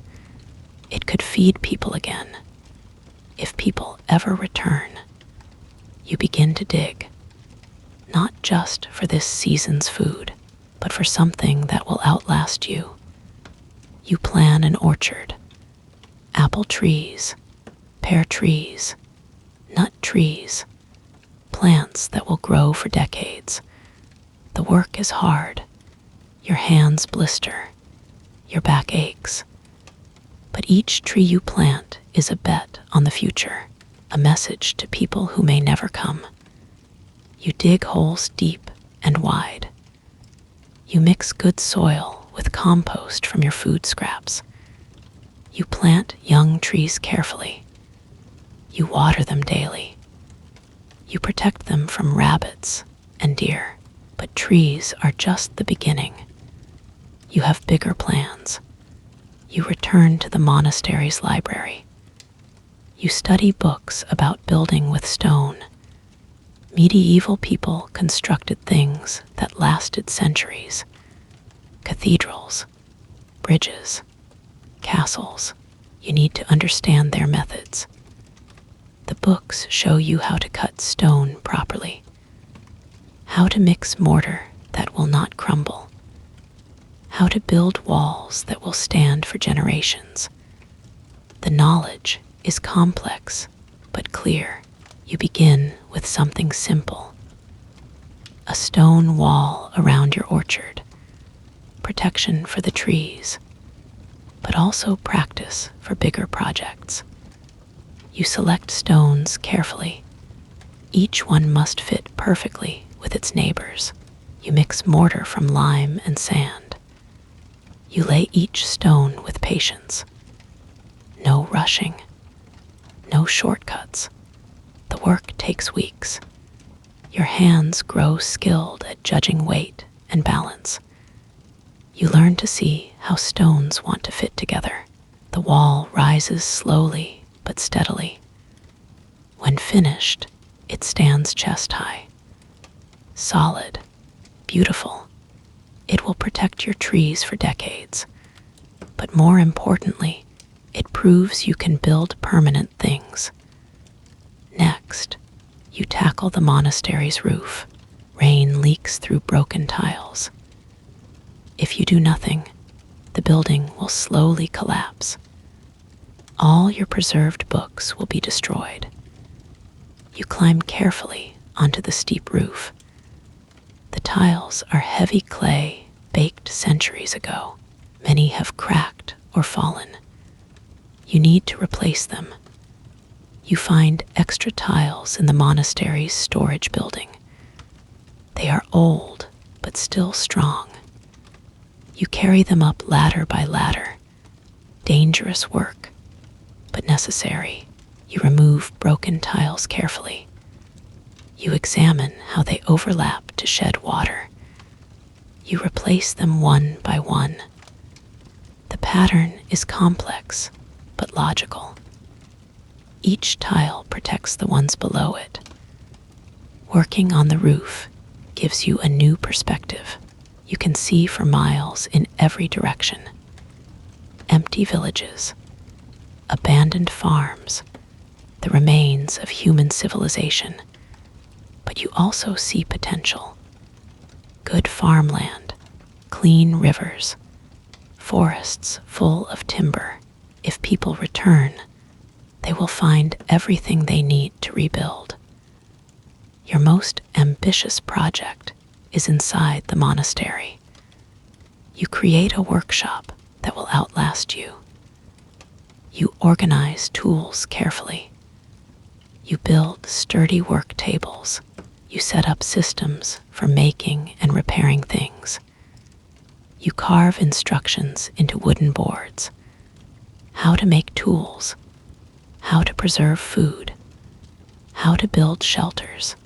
It could feed people again. If people ever return, you begin to dig, not just for this season's food, but for something that will outlast you. You plan an orchard, apple trees, pear trees, nut trees, plants that will grow for decades. The work is hard. Your hands blister. Your back aches. But each tree you plant is a bet on the future, a message to people who may never come. You dig holes deep and wide. You mix good soil with compost from your food scraps. You plant young trees carefully. You water them daily. You protect them from rabbits and deer. But trees are just the beginning. You have bigger plans. You return to the monastery's library. You study books about building with stone. Medieval people constructed things that lasted centuries. Cathedrals, bridges, castles. You need to understand their methods. The books show you how to cut stone properly, how to mix mortar that will not crumble, how to build walls that will stand for generations. The knowledge is complex but clear. You begin with something simple: a stone wall around your orchard, protection for the trees, but also practice for bigger projects. You select stones carefully. Each one must fit perfectly with its neighbors. You mix mortar from lime and sand. You lay each stone with patience. No rushing. No shortcuts. The work takes weeks. Your hands grow skilled at judging weight and balance. You learn to see how stones want to fit together. The wall rises slowly but steadily. When finished, it stands chest high. Solid, beautiful. It will protect your trees for decades. But more importantly, it proves you can build permanent things. Next, you tackle the monastery's roof. Rain leaks through broken tiles. If you do nothing, the building will slowly collapse. All your preserved books will be destroyed. You climb carefully onto the steep roof. The tiles are heavy clay baked centuries ago. Many have cracked or fallen. You need to replace them. You find extra tiles in the monastery's storage building. They are old but still strong. You carry them up ladder by ladder. Dangerous work, but necessary. You remove broken tiles carefully. You examine how they overlap to shed water. You replace them one by one. The pattern is complex but logical. Each tile protects the ones below it. Working on the roof gives you a new perspective. You can see for miles in every direction. Empty villages, abandoned farms, the remains of human civilization. But you also see potential. Good farmland, clean rivers, forests full of timber. If people return, they will find everything they need to rebuild. Your most ambitious project is inside the monastery. You create a workshop that will outlast you. You organize tools carefully. You build sturdy work tables. You set up systems for making and repairing things. You carve instructions into wooden boards, how to make tools, how to preserve food, how to build shelters,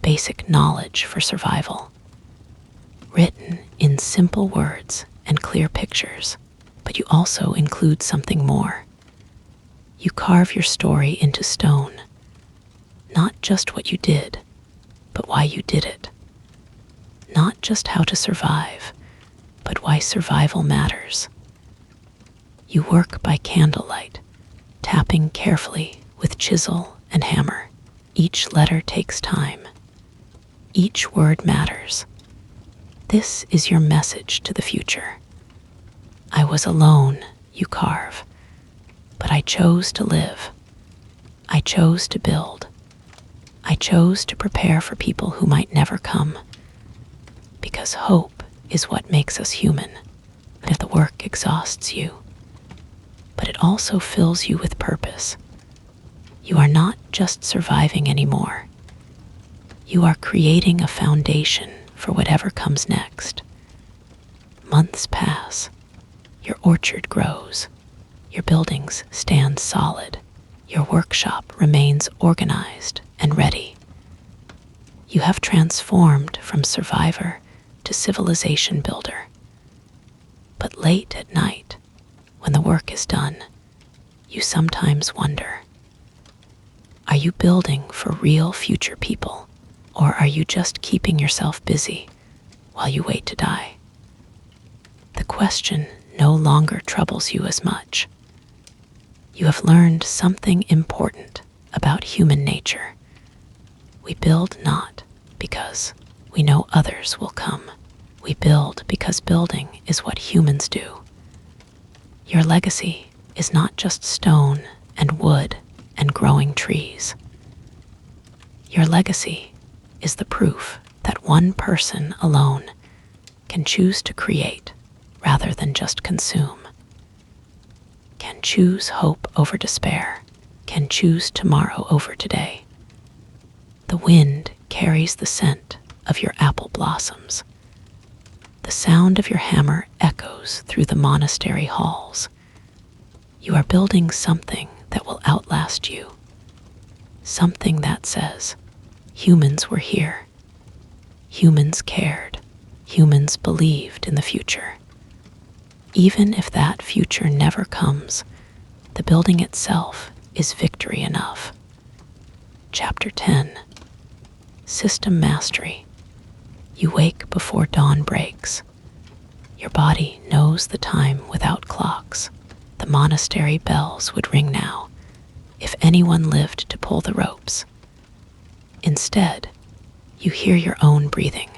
basic knowledge for survival, written in simple words and clear pictures, but you also include something more. You carve your story into stone, not just what you did, but why you did it. Not just how to survive, but why survival matters. You work by candlelight, tapping carefully with chisel and hammer. Each letter takes time. Each word matters. This is your message to the future. I was alone, you carve, but I chose to live. I chose to build. I chose to prepare for people who might never come. Because hope is what makes us human. And if the work exhausts you, but it also fills you with purpose. You are not just surviving anymore. You are creating a foundation for whatever comes next. Months pass. Your orchard grows. Your buildings stand solid. Your workshop remains organized and ready. You have transformed from survivor to civilization builder. But late at night, when the work is done, you sometimes wonder, are you building for real future people, or are you just keeping yourself busy while you wait to die? The question no longer troubles you as much. You have learned something important about human nature. We build not because we know others will come. We build because building is what humans do. Your legacy is not just stone and wood and growing trees. Your legacy is the proof that one person alone can choose to create rather than just consume, can choose hope over despair, can choose tomorrow over today. The wind carries the scent of your apple blossoms. The sound of your hammer echoes through the monastery halls. You are building something that will outlast you. Something that says, humans were here. Humans cared. Humans believed in the future. Even if that future never comes, the building itself is victory enough. Chapter 10. System Mastery. You wake before dawn breaks. Your body knows the time without clocks. The monastery bells would ring now, if anyone lived to pull the ropes. Instead, you hear your own breathing,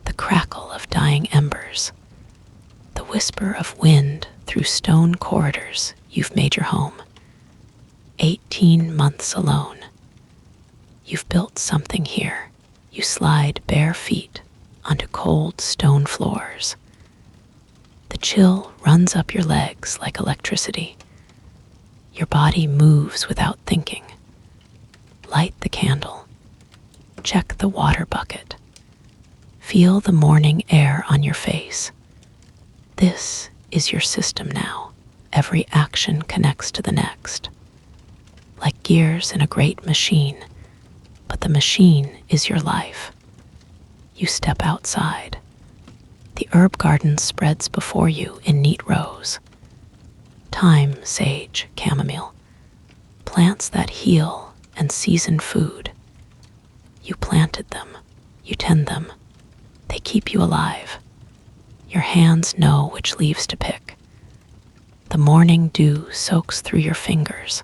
the crackle of dying embers, the whisper of wind through stone corridors you've made your home. 18 months alone. You've built something here. You slide bare feet onto cold stone floors. The chill runs up your legs like electricity. Your body moves without thinking. Light the candle. Check the water bucket. Feel the morning air on your face. This is your system now. Every action connects to the next. Like gears in a great machine, but the machine is your life. You step outside. The herb garden spreads before you in neat rows. Thyme, sage, chamomile. Plants that heal and season food. You planted them. You tend them. They keep you alive. Your hands know which leaves to pick. The morning dew soaks through your fingers.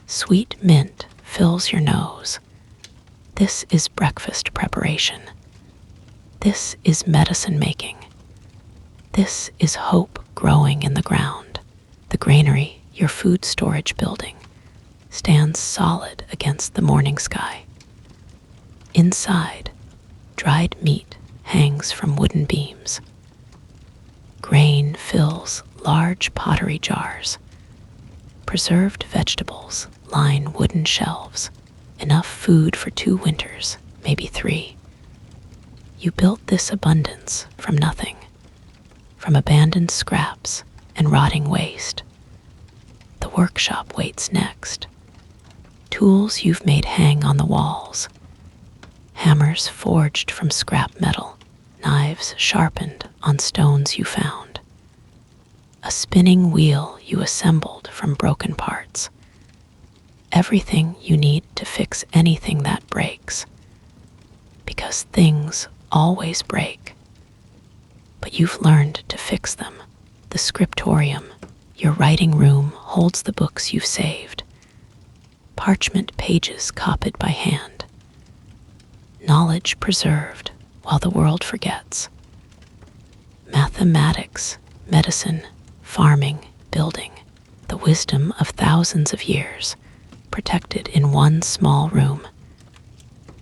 Sweet mint fills your nose. This is breakfast preparation. This is medicine making. This is hope growing in the ground. The granary, your food storage building, stands solid against the morning sky. Inside, dried meat hangs from wooden beams. Grain fills large pottery jars. Preserved vegetables line wooden shelves. Enough food for 2 winters, maybe 3. You built this abundance from nothing, from abandoned scraps and rotting waste. The workshop waits next. Tools you've made hang on the walls, hammers forged from scrap metal, knives sharpened on stones you found, a spinning wheel you assembled from broken parts. Everything you need to fix anything that breaks, because things always break. But you've learned to fix them. The scriptorium, your writing room, holds the books you've saved, parchment pages copied by hand, knowledge preserved while the world forgets. Mathematics, medicine, farming, building, the wisdom of thousands of years, protected in one small room.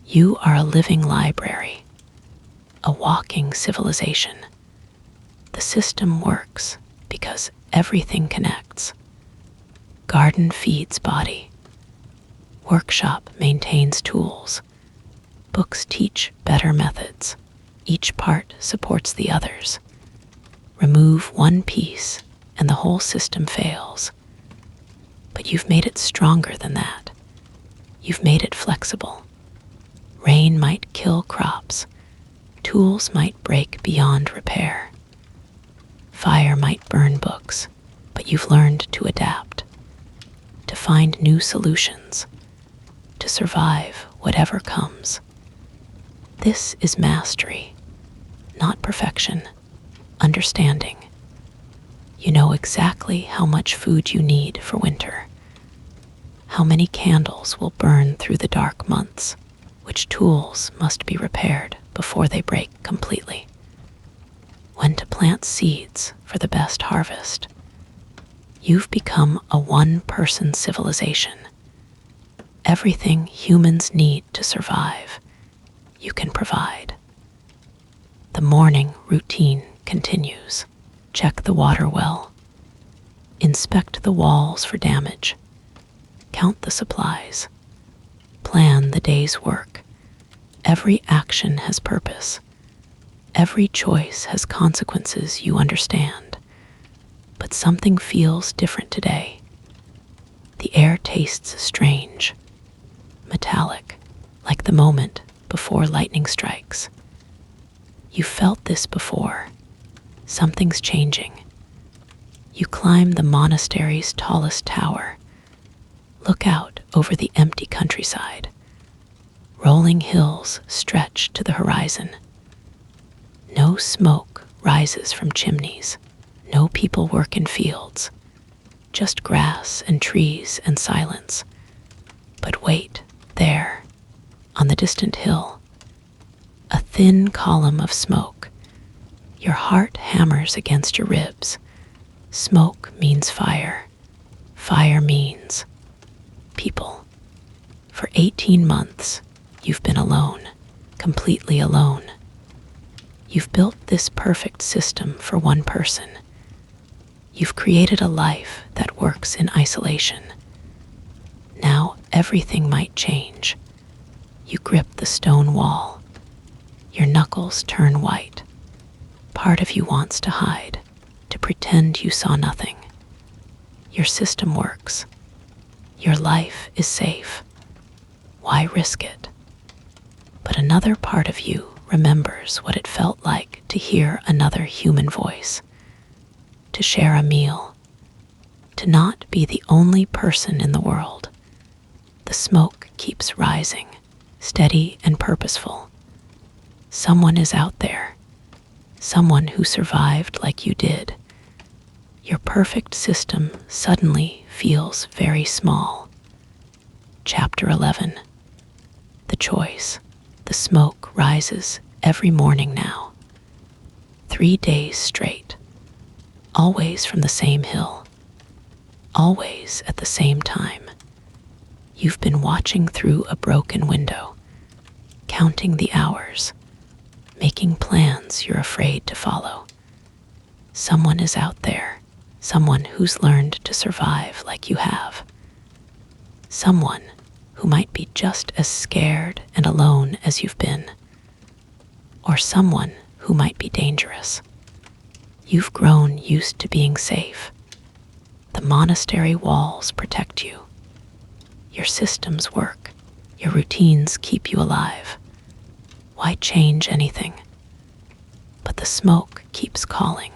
You are a living library, a walking civilization. The system works because everything connects. Garden feeds body. Workshop maintains tools. Books teach better methods. Each part supports the others. Remove one piece and the whole system fails. But you've made it stronger than that. You've made it flexible. Rain might kill crops. Tools might break beyond repair. Fire might burn books, but you've learned to adapt, to find new solutions, to survive whatever comes. This is mastery, not perfection, understanding. You know exactly how much food you need for winter, how many candles will burn through the dark months, which tools must be repaired before they break completely, when to plant seeds for the best harvest. You've become a one-person civilization. Everything humans need to survive, you can provide. The morning routine continues. Check the water well. Inspect the walls for damage. Count the supplies. Plan the day's work. Every action has purpose. Every choice has consequences you understand. But something feels different today. The air tastes strange, metallic, like the moment before lightning strikes. You felt this before. Something's changing. You climb the monastery's tallest tower. Look out over the empty countryside. Rolling hills stretch to the horizon. No smoke rises from chimneys. No people work in fields. Just grass and trees and silence. But wait, there, on the distant hill, a thin column of smoke. Your heart hammers against your ribs. Smoke means fire. Fire means people. For 18 months, you've been alone, completely alone. You've built this perfect system for one person. You've created a life that works in isolation. Now everything might change. You grip the stone wall. Your knuckles turn white. Part of you wants to hide, to pretend you saw nothing. Your system works. Your life is safe. Why risk it? But another part of you remembers what it felt like to hear another human voice, to share a meal, to not be the only person in the world. The smoke keeps rising, steady and purposeful. Someone is out there, someone who survived like you did. Your perfect system suddenly feels very small. Chapter 11. The choice. The smoke rises every morning now. 3 days straight. Always from the same hill. Always at the same time. You've been watching through a broken window, counting the hours, making plans you're afraid to follow. Someone is out there, someone who's learned to survive like you have. Someone who might be just as scared and alone as you've been. or someone who might be dangerous. You've grown used to being safe. The monastery walls protect you. Your systems work. Your routines keep you alive. Why change anything? But the smoke keeps calling.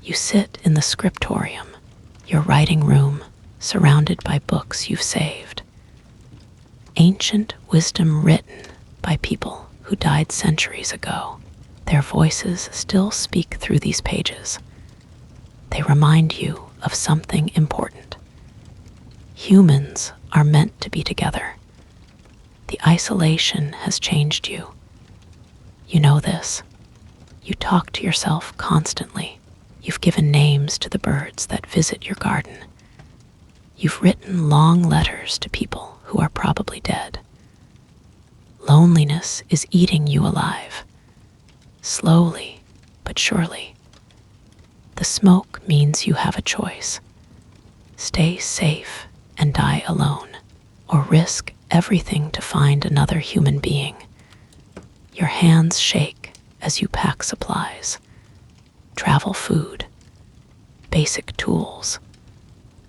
You sit in the scriptorium, your writing room, surrounded by books you've saved. Ancient wisdom written by people who died centuries ago. Their voices still speak through these pages. They remind you of something important. Humans are meant to be together. The isolation has changed you. You know this. You talk to yourself constantly. You've given names to the birds that visit your garden. You've written long letters to people who are probably dead. Loneliness is eating you alive, slowly but surely. The smoke means you have a choice. Stay safe and die alone, or risk everything to find another human being. Your hands shake as you pack supplies, travel food, basic tools,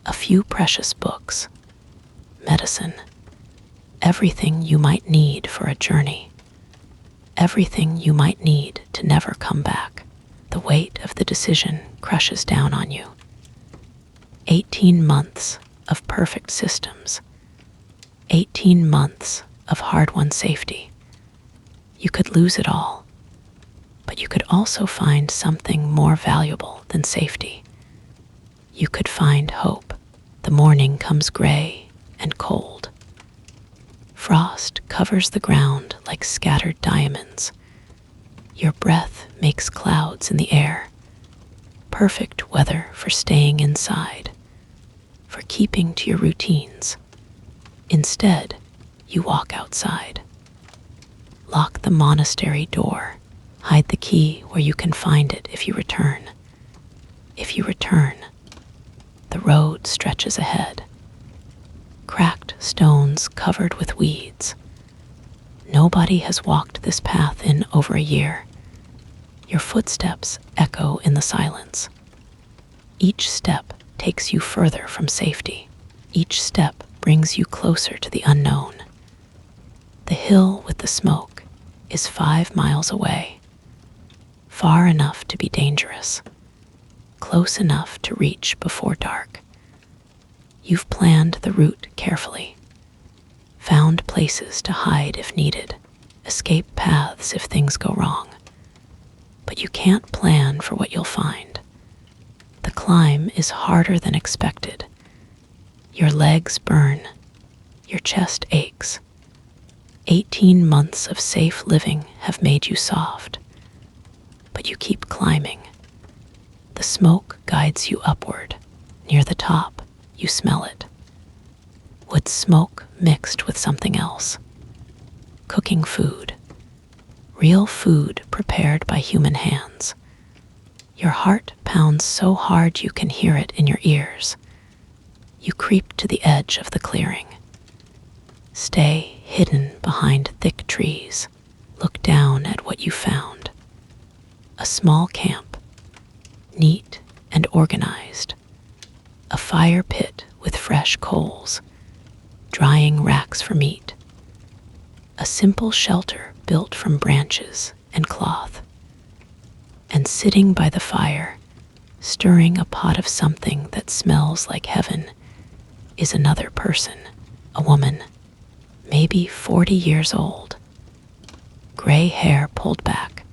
a few precious books, medicine, everything you might need for a journey, everything you might need to never come back. The weight of the decision crushes down on you. 18 months of perfect systems, 18 months of hard-won safety. You could lose it all, but you could also find something more valuable than safety. You could find hope. The morning comes gray and cold. Frost covers the ground like scattered diamonds. Your breath makes clouds in the air. Perfect weather for staying inside, for keeping to your routines. Instead, you walk outside. Lock the monastery door. Hide the key where you can find it if you return. If you return, the road stretches ahead. Cracked stones covered with weeds. Nobody has walked this path in over a year. Your footsteps echo in the silence. Each step takes you further from safety. Each step brings you closer to the unknown. The hill with the smoke is 5 miles away. Far enough to be dangerous. Close enough to reach before dark. You've planned the route carefully. Found places to hide if needed. Escape paths if things go wrong. But you can't plan for what you'll find. The climb is harder than expected. Your legs burn. Your chest aches. 18 months of safe living have made you soft. But you keep climbing. The smoke guides you upward. Near the top, you smell it. Wood smoke mixed with something else. Cooking food. Real food prepared by human hands. Your heart pounds so hard you can hear it in your ears. You creep to the edge of the clearing. Stay hidden behind thick trees. Look down at what you found. A small camp, neat and organized. A fire pit with fresh coals, drying racks for meat. A simple shelter built from branches and cloth. And sitting by the fire, stirring a pot of something that smells like heaven, is another person, a woman, maybe 40 years old. Gray hair pulled back,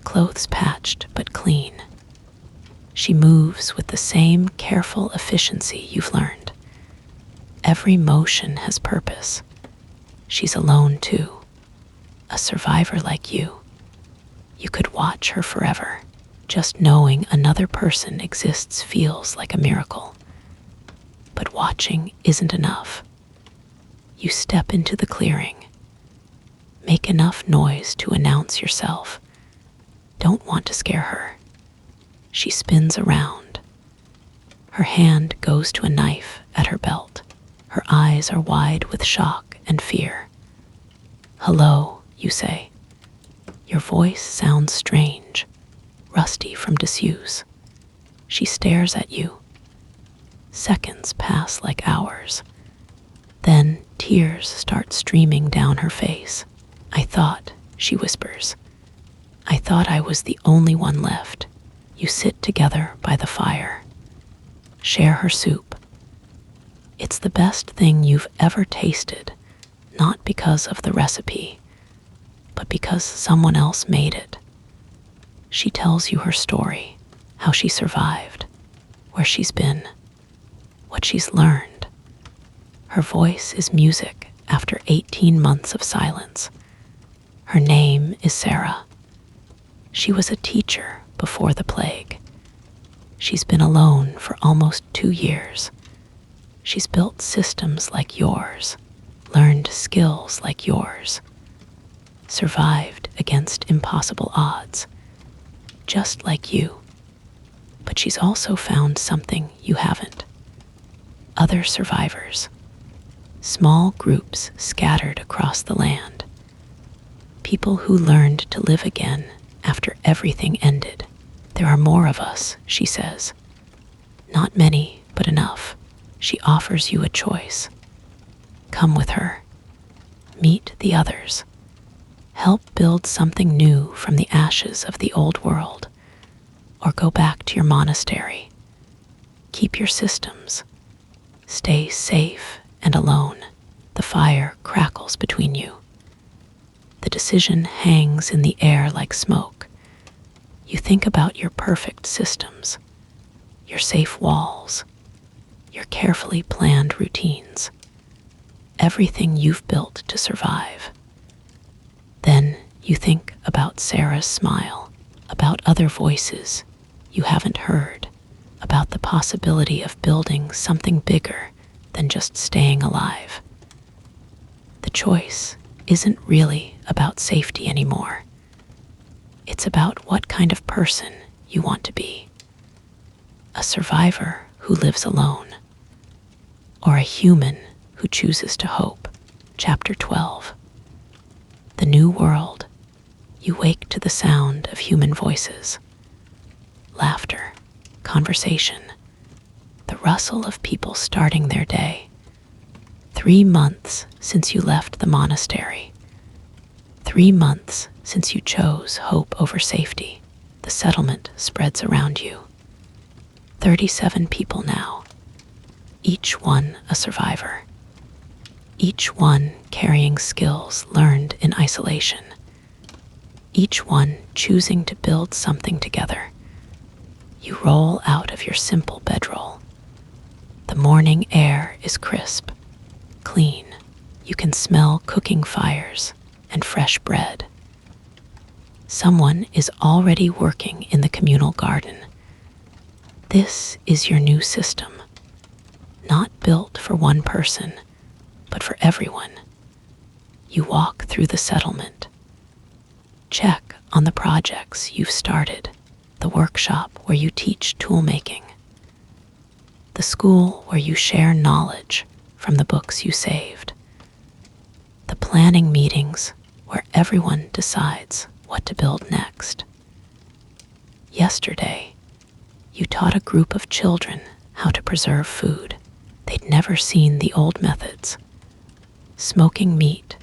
clothes patched but clean. She moves with the same careful efficiency you've learned. Every motion has purpose. She's alone too, a survivor like you. You could watch her forever. Just knowing another person exists feels like a miracle. But watching isn't enough. You step into the clearing. Make enough noise to announce yourself. Don't want to scare her. She spins around. Her hand goes to a knife at her belt. Her eyes are wide with shock and fear. "Hello," you say. Your voice sounds strange, rusty from disuse. She stares at you. Seconds pass like hours. Then tears start streaming down her face. "I thought," she whispers, "I thought I was the only one left." You sit together by the fire. Share her soup. It's the best thing you've ever tasted, not because of the recipe, but because someone else made it. She tells you her story, how she survived, where she's been, what she's learned. Her voice is music after 18 months of silence. Her name is Sarah. She was a teacher before the plague. She's been alone for almost 2 years. She's built systems like yours, learned skills like yours, survived against impossible odds, just like you. But she's also found something you haven't. Other survivors. Small groups scattered across the land. People who learned to live again after everything ended. "There are more of us," she says. "Not many, but enough." She offers you a choice. Come with her. Meet the others. Help build something new from the ashes of the old world. Or go back to your monastery. Keep your systems. Stay safe and alone. The fire crackles between you. The decision hangs in the air like smoke. You think about your perfect systems, your safe walls, your carefully planned routines, everything you've built to survive. Then you think about Sarah's smile, about other voices you haven't heard, about the possibility of building something bigger than just staying alive. The choice isn't really about safety anymore. It's about what kind of person you want to be. A survivor who lives alone, or a human who chooses to hope. Chapter 12. The New World. You wake to the sound of human voices. Laughter, conversation, the rustle of people starting their day. 3 months since you left the monastery. 3 months since you chose hope over safety. The settlement spreads around you. 37 people now, each one a survivor. Each one carrying skills learned in isolation. Each one choosing to build something together. You roll out of your simple bedroll. The morning air is crisp, clean. You can smell cooking fires and fresh bread. Someone is already working in the communal garden. This is your new system, not built for one person, but for everyone. You walk through the settlement. Check on the projects you've started, the workshop where you teach toolmaking, the school where you share knowledge from the books you saved, the planning meetings where everyone decides what to build next. Yesterday, you taught a group of children how to preserve food. They'd never seen the old methods. Smoking meat,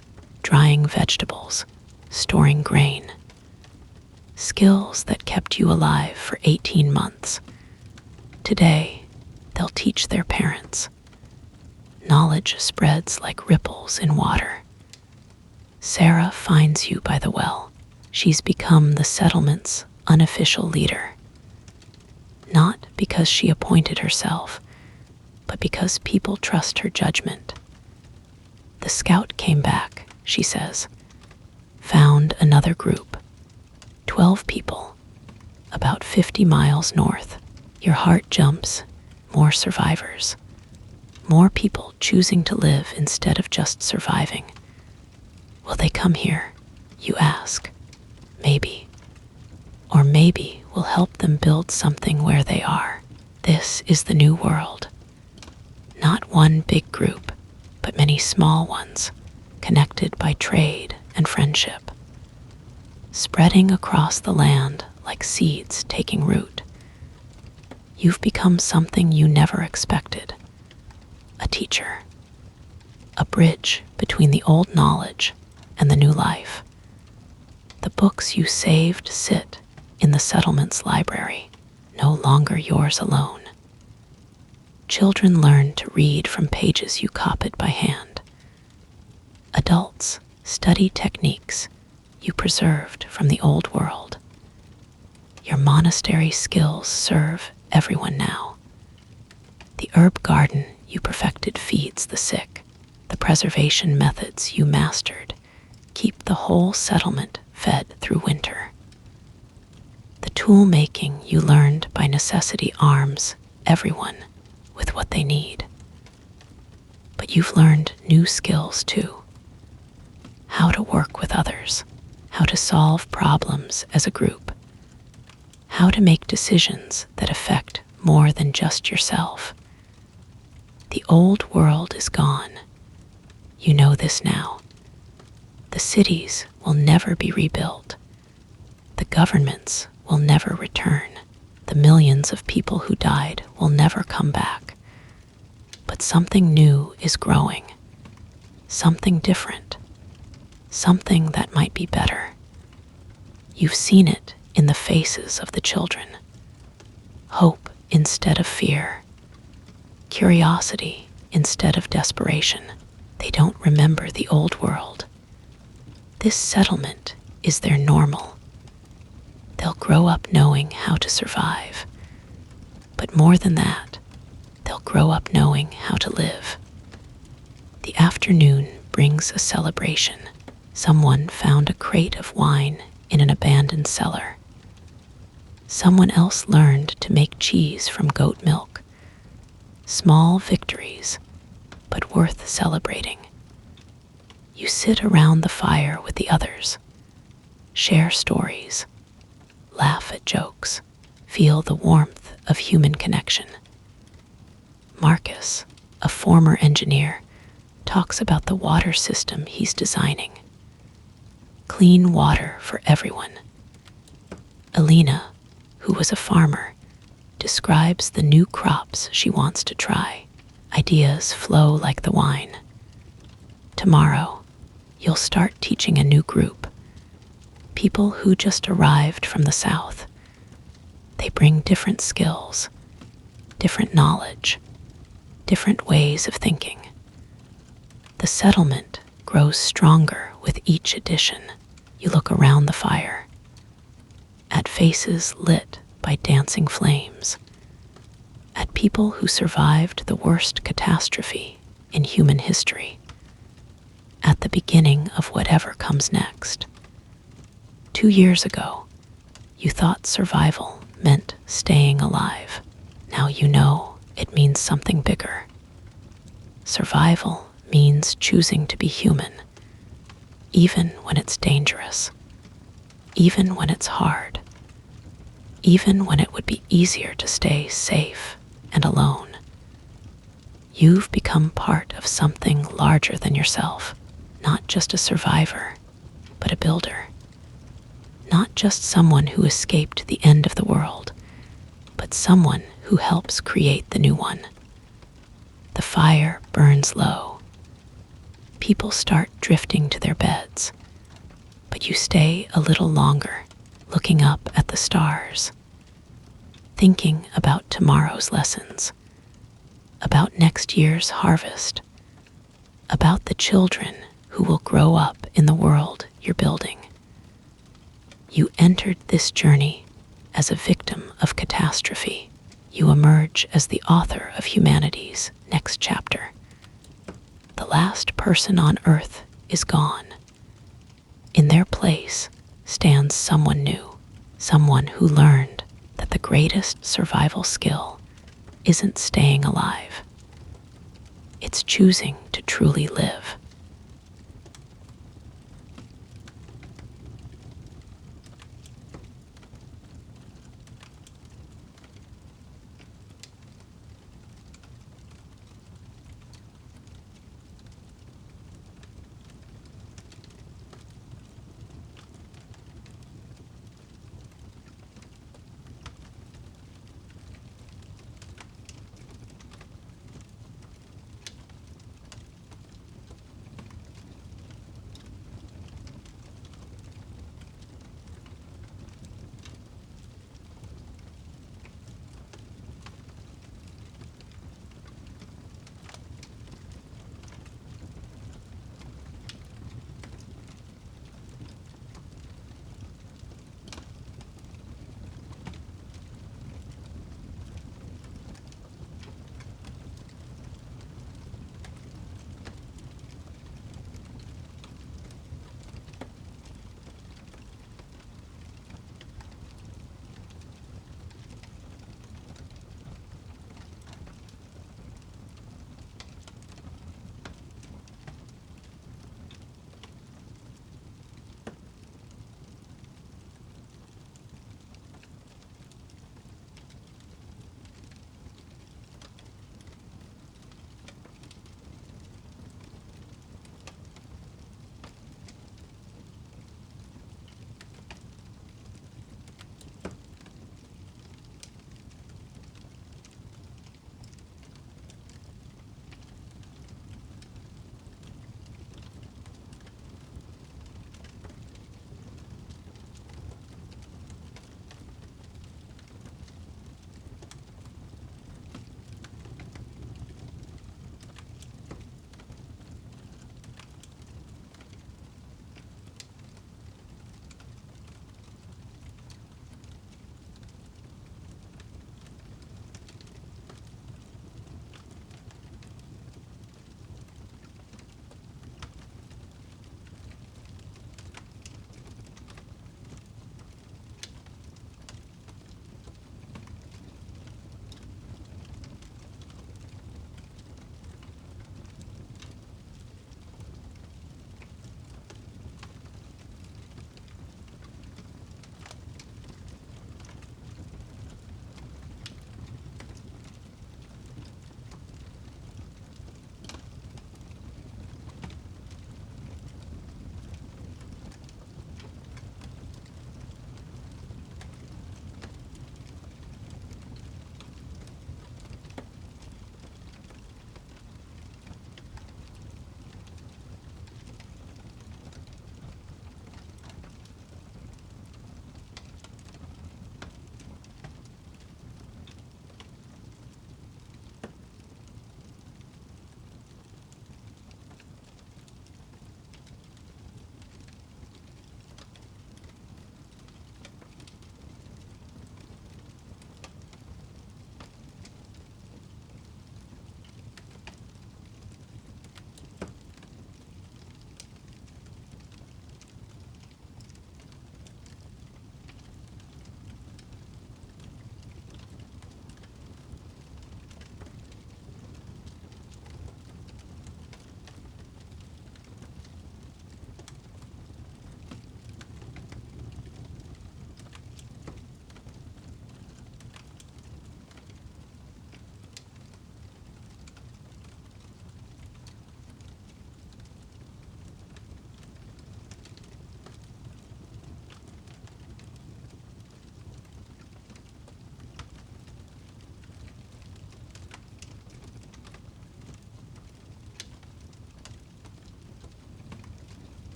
drying vegetables, storing grain. Skills that kept you alive for 18 months. Today, they'll teach their parents. Knowledge spreads like ripples in water. Sarah finds you by the well. She's become the settlement's unofficial leader. Not because she appointed herself, but because people trust her judgment. The scout came back, she says. Found another group. 12 people, about 50 miles north. Your heart jumps. More survivors. More people choosing to live instead of just surviving. Will they come here? You ask. Maybe. Or maybe we'll help them build something where they are. This is the new world. Not one big group, but many small ones, connected by trade and friendship. spreading across the land like seeds taking root. You've become something you never expected: a teacher, a bridge between the old knowledge and the new life. The books you saved sit in the settlement's library, no longer yours alone. Children learn to read from pages you copied by hand. Adults study techniques you preserved from the old world. Your monastery skills serve everyone now. The herb garden you perfected feeds the sick. The preservation methods you mastered keep the whole settlement fed through winter. The tool making you learned by necessity arms everyone with what they need. But you've learned new skills too: how to work with others, how to solve problems as a group, how to make decisions that affect more than just yourself. The old world is gone. You know this now. The cities will never be rebuilt. The governments will never return. The millions of people who died will never come back. But something new is growing. Something different. Something that might be better. You've seen it in the faces of the children. Hope instead of fear. Curiosity instead of desperation. They don't remember the old world. This settlement is their normal. They'll grow up knowing how to survive. But more than that, they'll grow up knowing how to live. The afternoon brings a celebration. Someone found a crate of wine in an abandoned cellar. Someone else learned to make cheese from goat milk. Small victories, but worth celebrating. You sit around the fire with the others, share stories, laugh at jokes, feel the warmth of human connection. Marcus, a former engineer, talks about the water system he's designing. Clean water for everyone. Elena, who was a farmer, describes the new crops she wants to try. Ideas flow like the wine. Tomorrow, you'll start teaching a new group. People who just arrived from the south. They bring different skills, different knowledge, different ways of thinking. The settlement grows stronger with each addition. You look around the fire, at faces lit by dancing flames, at people who survived the worst catastrophe in human history, at the beginning of whatever comes next. 2 years ago, you thought survival meant staying alive. Now you know it means something bigger. Survival means choosing to be human, even when it's dangerous, even when it's hard, even when it would be easier to stay safe and alone. You've become part of something larger than yourself, not just a survivor, but a builder. Not just someone who escaped the end of the world, but someone who helps create the new one. The fire burns low. People start drifting to their beds, but you stay a little longer, looking up at the stars, thinking about tomorrow's lessons, about next year's harvest, about the children who will grow up in the world you're building. You entered this journey as a victim of catastrophe. You emerge as the author of humanity's next chapter. The last person on earth is gone. In their place stands someone new, someone who learned that the greatest survival skill isn't staying alive. It's choosing to truly live.